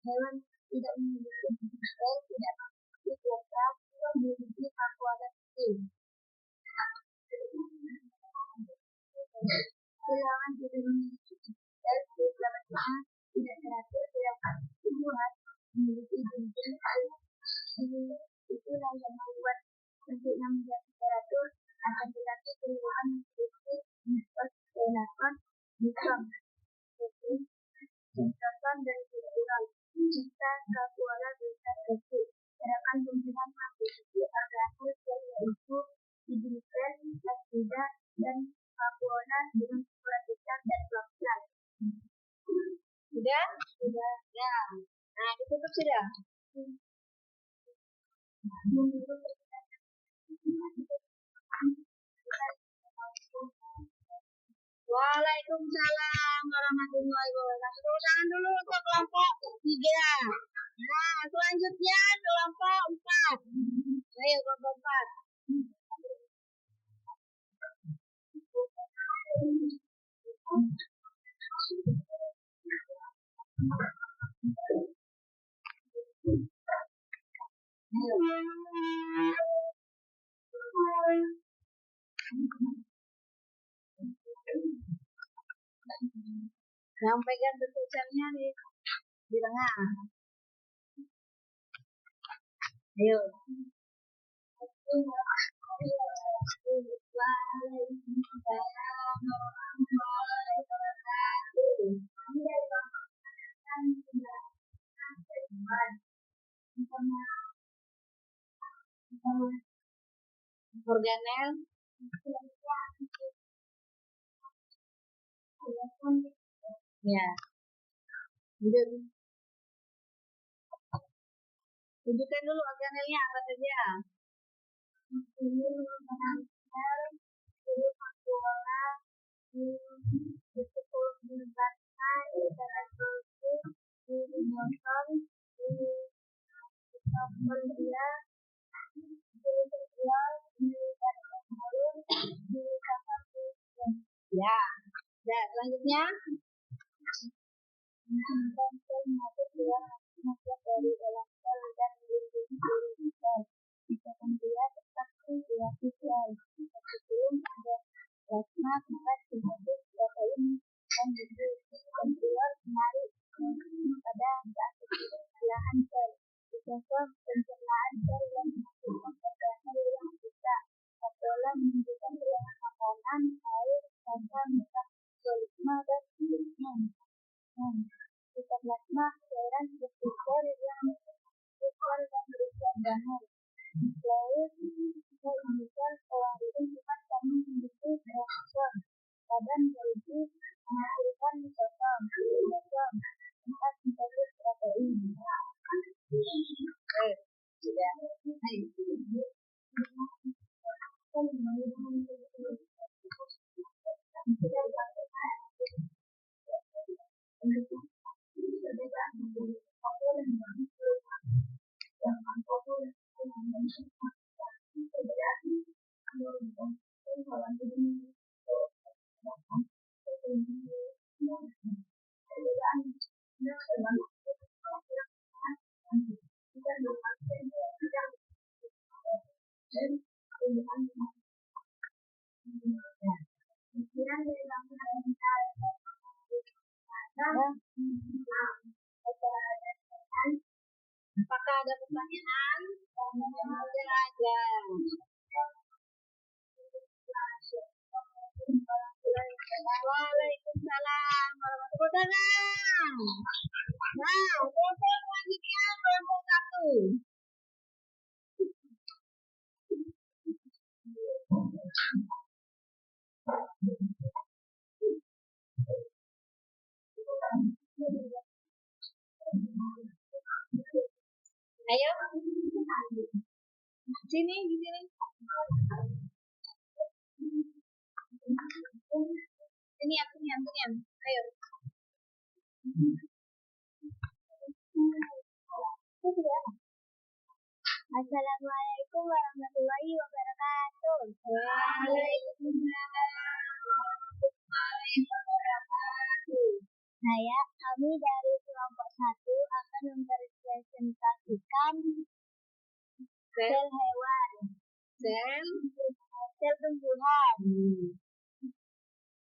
Hewan tidak memiliki tidak memiliki akuarium kecil. Hewan tidak memiliki tidak teratur dalam tumbuhan memiliki jenjang air. Itulah yang membuat bentuknya menjadi teratur, akan tetapi keluhan memiliki mitos mikron dan kultural serta kapuara besar kecil. Sedangkan tumbuhan memiliki organisme yaitu hidrogen, laktida, dan kapuara dengan ukuran besar dan floksal. Sudah? Ya. Nah, ditutup sudah. Waalaikumsalam warahmatullahi wabarakatuh. Tepuk tangan dulu untuk kelompok 3. Nah, selanjutnya kelompok 4. Ayo kelompok 4. Yang pegang tulisannya di tengah. Ayo. Waalaikumsalam warahmatullahi wabarakatuh. Organel. Ya. Duduk. Tunjukkan dulu organelnya apa saja. Ya. Ya, selanjutnya. Dari dalam sel dan melindungi seluruh sel. Jika dia tetap kreasi sel, sebelum ada plasma tempat dibentuk protein dan keluar menarik pada belahan sel. Jika pencernaan sel yang menghasilkan organel yang bisa pola menunjukkan pilihan makanan, air, rasa, metabolisme dan seterusnya. Plasma cairan seperti sel yang besar dan berorganel. Nukleus sel pewaris sifat kami membentuk reaktor. Badan biologi menghasilkan nukleosom, tempat sintesis protein. Sudah. Apakah ada pertanyaan? Ada. Waalaikumsalam warahmatullahi wabarakatuh. Nah, kelompok selanjutnya kelompok 1. Ayo. Sini, di sini. Ini yang. Ayo. Assalamualaikum warahmatullahi wabarakatuh. Waalaikumsalam warahmatullahi wabarakatuh. Kami dari kelompok 1 akan mempresentasikan sel hewan, sel tumbuhan.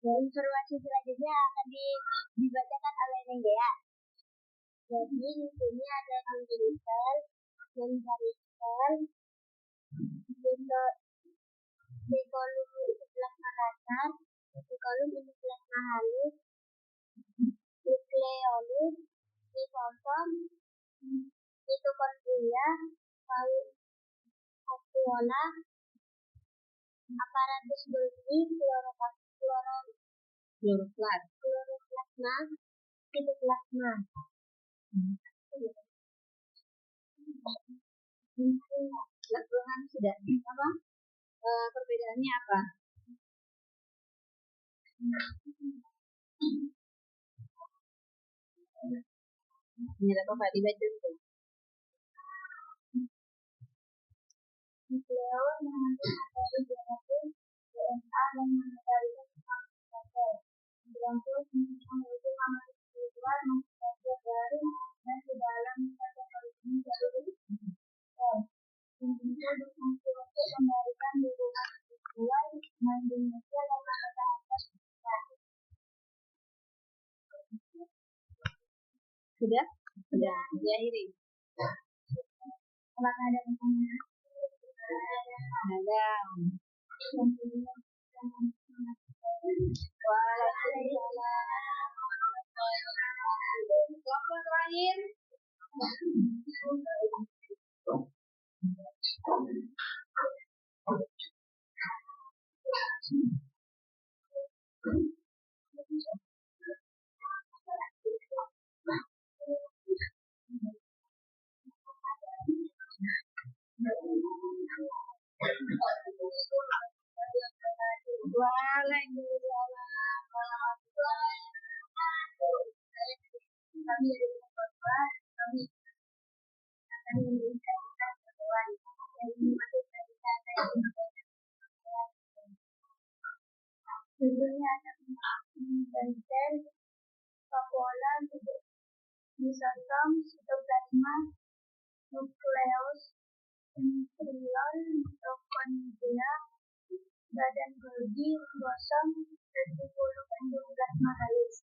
Informasi selanjutnya akan dibacakan oleh Nenggea. Jadi di sini ada dinding sel, garis sel, dekolum itu plasma kasar, dekolum itu plasma halus, nukleolus, ribosom, mitokondria, vakuola, aparatus Golgi, kloroplasma, sitoplasma. Laporan sudah apa? Perbedaannya apa? Ini ada apa dibaca itu? Nukleus mengandung genetik DNA dan mengendalikan sel. Bronkus memiliki kamar spiritual mengajar dari dan di dalam metabolisme dari sel. Indonesia berfungsi untuk memberikan dukungan spiritual melindungi sel dan mempertahankan sel. Sudah? Sudah. Diakhiri. Apakah ada pertanyaan? Ada. Judulnya Benten, Papola, Misotrom, Sitoplasma, Nukleus, Embrion, Mitokondria, Badan Golgi, Bosom, Retikulum Endoplasma halus.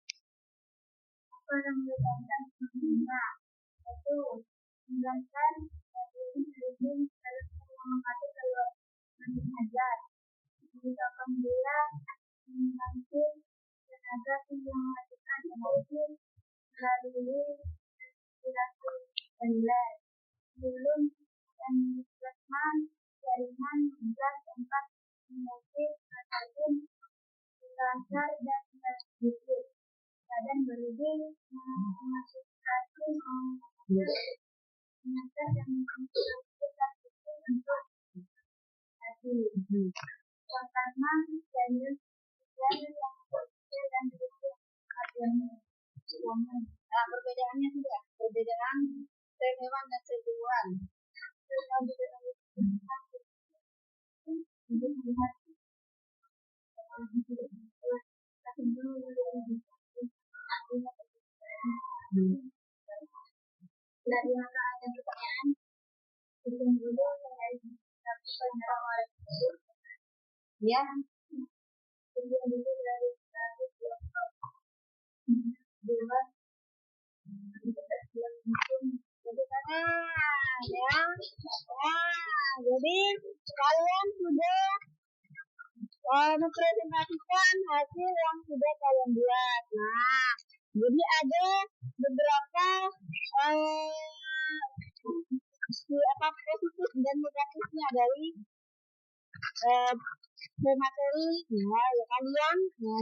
Perempuan dunia itu menggambarkan daging harus mengangkat keluar mengajar. Mitokondria membantu tenaga yang menghasilkan energi melalui respirasi seluler. Belum dan plasma jaringan mengejar tempat energi ataupun laser dan sedikit. Badan Golgi memasukkan menyasar dan menghasilkan untuk hati. Pertama, jalur yang kecil dan berikut kadernya. Nah, perbedaannya sudah perbedaan sel hewan dan sel tumbuhan. Untuk melihat dari mata ada pertanyaan, hitung dulu saya ya. Kemudian dulu dari jadi kalian sudah mempresentasikan hasil yang sudah kalian buat. Nah, jadi ada beberapa positif dan negatifnya dari materi ya kalian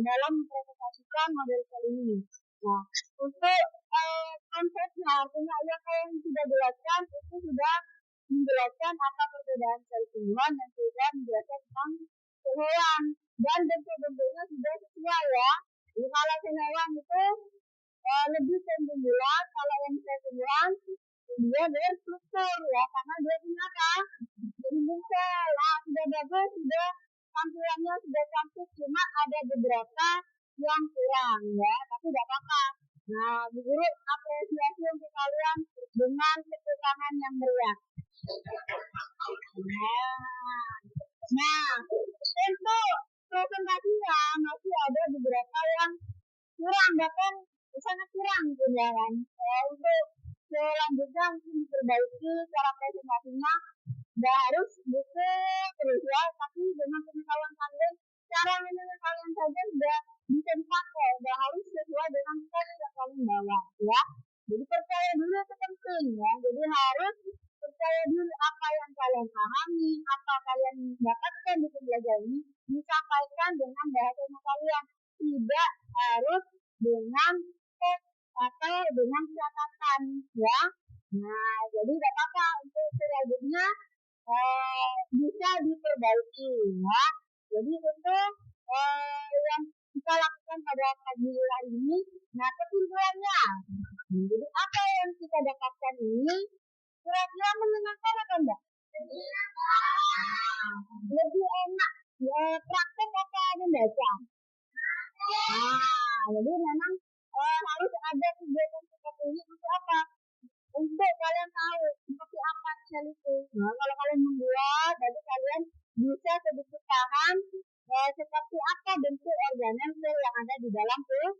dalam mempresentasikan model sel ini. Nah, untuk konsepnya artinya yang kalian sudah jelaskan itu sudah menjelaskan apa perbedaan sel tumbuhan dan sudah menjelaskan tentang sel hewan dan bentuk-bentuknya sudah sesuai ya. Jadi kalau sel hewan itu lebih cenderung bulat, kalau yang sel tumbuhan dia berstruktur ya karena dia punya apa? Dinding sel. Nah, sudah bagus, sudah tampilannya sudah cantik, cuma ada beberapa yang kurang ya, tapi tidak apa-apa. Nah, Bu Guru apresiasi untuk kalian dengan keterangan yang meriah. Nah, untuk presentasinya masih ada beberapa yang kurang, bahkan sangat kurang kan. Untuk selanjutnya mungkin diperbaiki cara presentasinya. Tidak harus buku terus ya, tapi dengan pengetahuan kalian, cara menilai kalian saja sudah bisa dipakai, tidak harus sesuai dengan teks yang kalian bawa ya. Jadi percaya dulu itu penting ya, jadi harus percaya dulu apa yang kalian pahami, apa kalian dapatkan di pembelajaran ini, disampaikan dengan bahasanya kalian, tidak harus dengan teks atau dengan catatan ya. Nah, jadi tidak apa-apa untuk selanjutnya bisa diperbaiki ya. Jadi untuk yang kita lakukan pada pagi hari ini, nah kesimpulannya, jadi apa yang kita dapatkan ini kira-kira menyenangkan atau enggak? Lebih enak ya praktek apa membaca? Nah, jadi memang harus ada kegiatan seperti ini untuk apa? Untuk kalian tahu seperti apa sel itu. Nah, kalau kalian membuat, jadi kalian bisa sedikit paham seperti apa bentuk organel sel yang ada di dalam tubuh.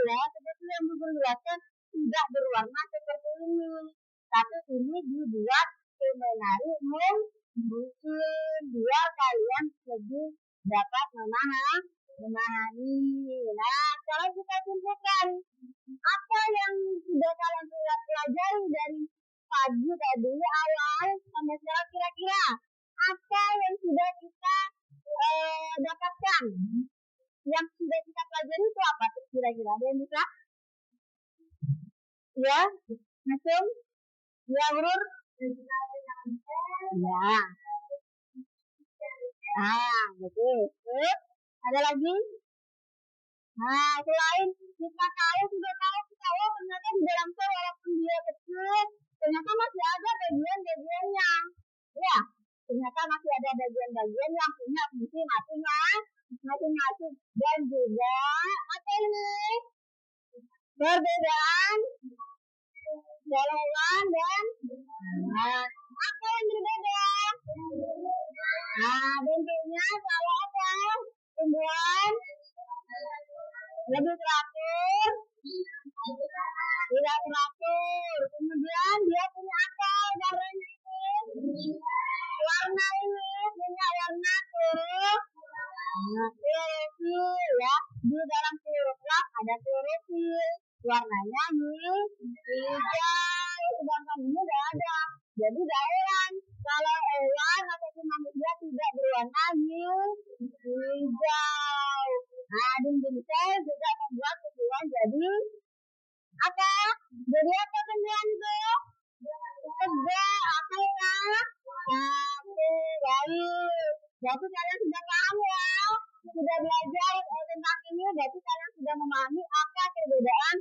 Ya, seperti yang dijelaskan tidak berwarna seperti ini, tapi ini dibuat semenarik mungkin biar kalian lebih dapat memahami. Nah, kalau kita simpulkan apa yang sudah kalian pelajari dari pagi tadi awal sampai sekarang kira-kira apa yang sudah kita dapatkan, yang sudah kita pelajari itu apa kira-kira? Ada yang bisa? Ya, langsung. Ya, Urur. Ya. Betul. Terus, ada lagi? Nah, selain kita sudah tahu ternyata di dalam sel walaupun dia kecil, ternyata masih ada bagian-bagiannya. Ya, ternyata masih ada bagian-bagian yang punya fungsi masing-masing. Dan juga, apa ini? Perbedaan golongan dan apa yang berbeda? Bentuknya kalau apa? Tumbuhan lebih teratur, tidak teratur. Kemudian dia punya apa warnanya ini? Warna ini punya warna klorofil ya. Di dalam klorofil ada klorofil. Warnanya hijau, sedangkan ini tidak ada. Jadi hewan, kalau hewan ataupun manusia tidak berwarna hijau. Nah, dinding sel juga membuat tumbuhan jadi apa? Jadi apa tumbuhan itu? Tegak, apa ya? Baik. Berarti kalian sudah paham ya? Sudah belajar tentang ini, berarti kalian sudah memahami apa perbedaan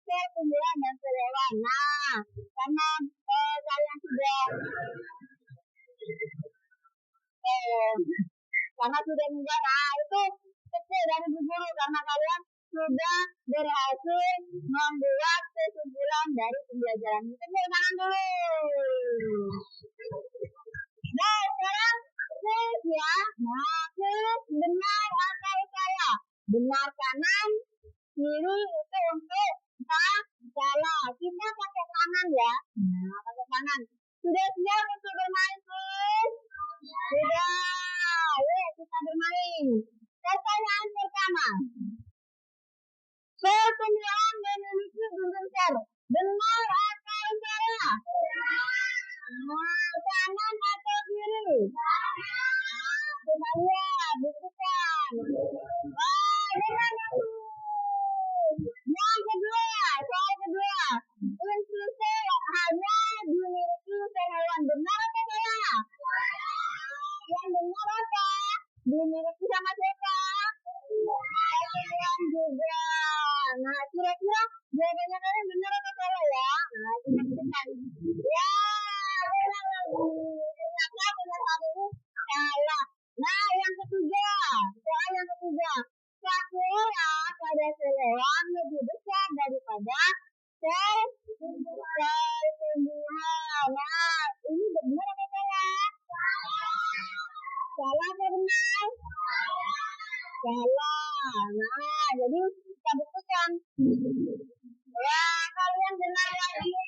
sel tumbuhan dan sel hewan. Nah, karena kalian sudah menjadi itu kecil dari Bu Guru karena kalian sudah berhasil membuat kesimpulan dari pembelajaran ini. Tepuk tangan dulu. Nah, sekarang quiz ya. Nah, quiz benar atau salah. Benar kanan, kiri itu untuk salah. Kita pakai tangan ya. Nah, pakai tangan. Sudah siap untuk bermain quiz? Sudah. Ayo kita bermain. Pertanyaan pertama. Sel tumbuhan memiliki dinding sel. Benar atau salah? Kanan atau kiri? Coba lihat, buktikan. Benar itu. Yang kedua, soal kedua. Inti sel hanya dimiliki sel hewan. Benar atau salah? Yang benar apa? Dimiliki sama siapa? Hewan juga. Nah, kira-kira jawabannya kalian benar atau salah ya? Nah, kita buktikan. Ya, benar lagi. Ternyata benar tadi salah. Nah, yang ketiga. Soal yang ketiga. Sakura pada sel hewan lebih besar daripada sel tumbuhan. Nah, ini benar atau salah? Salah atau benar? Salah. Nah, jadi kita buktikan. Wah, kalian benar lagi. Ya.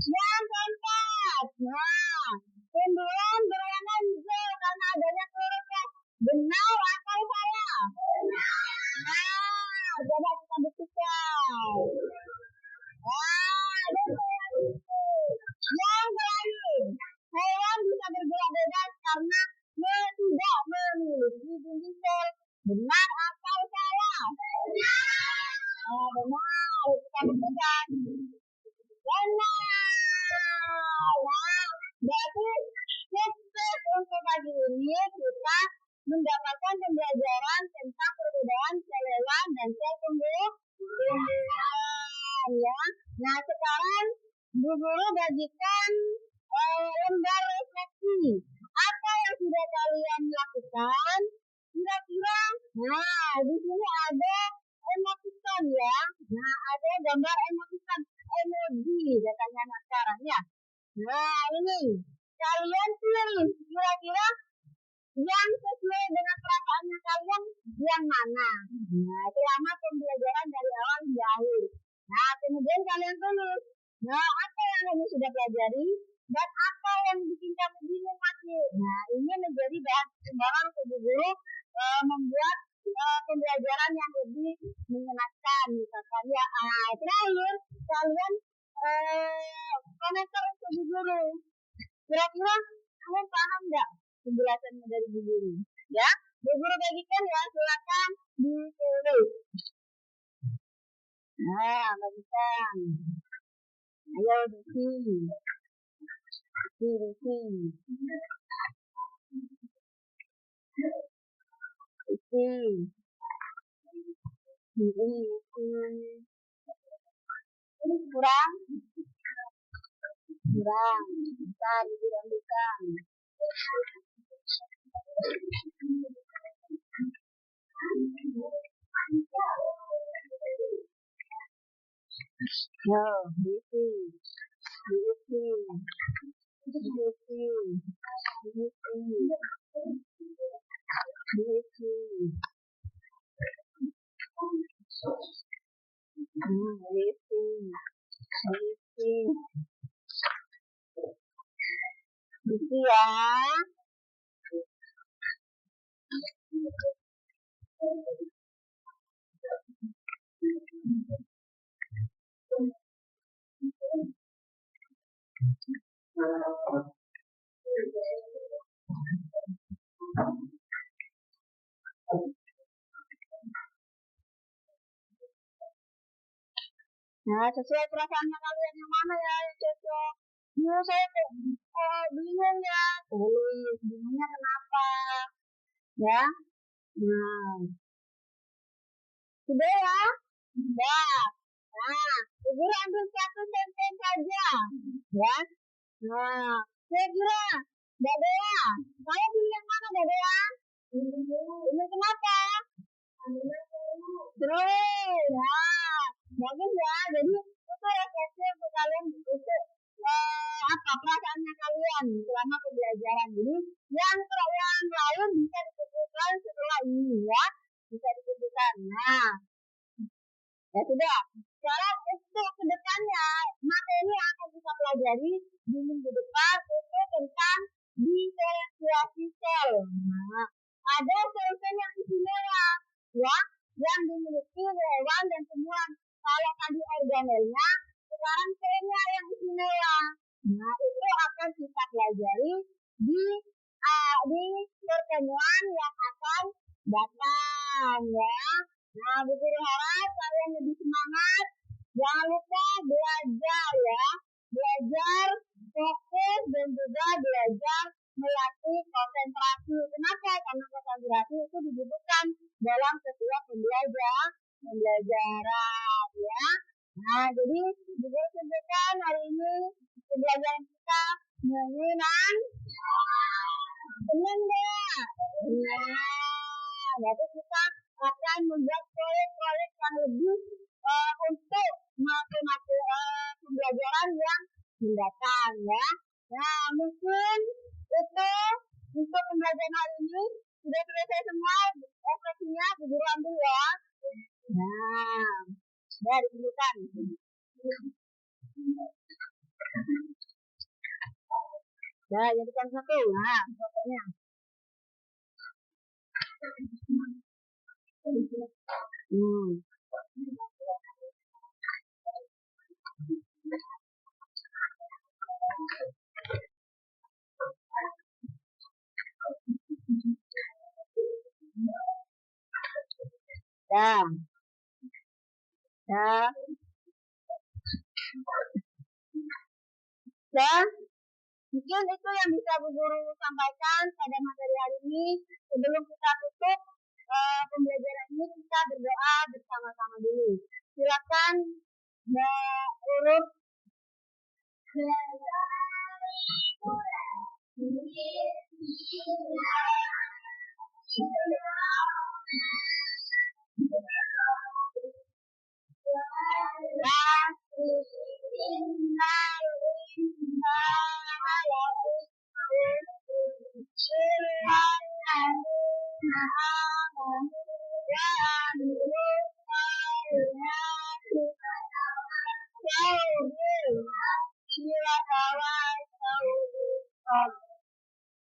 Yang keempat. Nah, tumbuhan berwarna hijau karena adanya klorofil. Benar atau salah? Nah, coba kita buktikan. Wah, yang terakhir. Hewan bisa bergerak bebas karena tidak memiliki dinding sel. Benar atau salah? Benar. Kita buktikan. Benar. Nah, berarti sukses untuk pagi ini kita mendapatkan pembelajaran tentang perbedaan sel hewan dan sel tumbuhan. Ya. Nah, sekarang Bu Guru bagikan lembar refleksi. Apa yang sudah kalian lakukan? Kira-kira, nah di sini ada emoticon ya. Nah, ada gambar emoticon, emoji katanya anak sekarang ya. Nah, ini kalian pilih kira-kira yang sesuai dengan perasaannya kalian yang mana. Nah, selama pembelajaran dari awal hingga akhir. Nah, kemudian kalian tulis. Nah, apa yang kamu sudah pelajari dan apa yang bikin kamu bingung masih. Nah, ini menjadi bahan pertimbangan untuk guru membuat pembelajaran yang lebih menyenangkan misalkan ya. Terakhir kalian Kira-kira kamu paham nggak penjelasannya dari Bu Guru? Ya, Bu Guru bagikan ya, silakan ditulis. Nah, bagikan. Ayo, Desi. Kurang. Bentar, dirambukan. No, diisi. Diisi ya. Nah, sesuai perasaannya kalian yang mana ya yang cocok? Nah, saya bingung ya. Tulis, bingungnya kenapa? Ya. Nah, sudah ya? Sudah. Nah, Ibu ambil satu sentence saja. Ya. Nah, kira-kira Mbak Dea, saya pilih yang mana Mbak Dea? Ini kenapa? Terus, nah, bagus ya. Jadi itu refleksi untuk kalian untuk apa perasaannya kalian selama pembelajaran. Jadi yang lain bisa dikumpulkan setelah ini ya, bisa dikumpulkan. Nah, ya sudah. Sekarang untuk kedepannya materi yang akan kita pelajari di minggu depan itu tentang diferensiasi sel. Nah, ada sel-sel yang istimewa ya, yang dimiliki hewan dan tumbuhan. Kalau tadi organelnya, sekarang selnya yang istimewa. Nah, itu akan kita pelajari di pertemuan yang akan datang ya. Nah, Bu Guru harap kalian lebih semangat. Jangan lupa belajar ya. Belajar fokus dan juga belajar melatih konsentrasi. Kenapa? Karena konsentrasi itu dibutuhkan dalam setiap pembelajaran ya. Nah, jadi Bu Guru sebutkan hari ini pembelajaran kita mengenang senang ya. Nah, berarti kita akan membuat proyek-proyek yang lebih untuk pembelajaran yang mendatang ya. Nah, mungkin itu untuk pembelajaran hari ini sudah selesai semua refleksinya, Bu Guru ambil ya. Nah, sudah ditunjukkan. Nah, jadikan satu. Nah, fotonya. Dan mungkin itu yang bisa Bu Guru sampaikan pada materi hari ini. Sebelum kita tutup pembelajaran ini, kita berdoa bersama-sama dulu. Silakan Mbak Urut.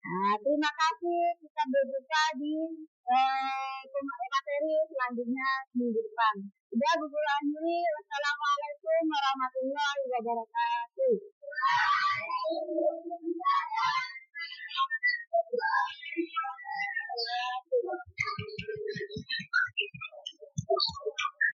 Nah, terima kasih. Kita berjumpa di materi selanjutnya minggu depan. Sudah Bu Guru akhiri. Wassalamualaikum warahmatullahi wabarakatuh.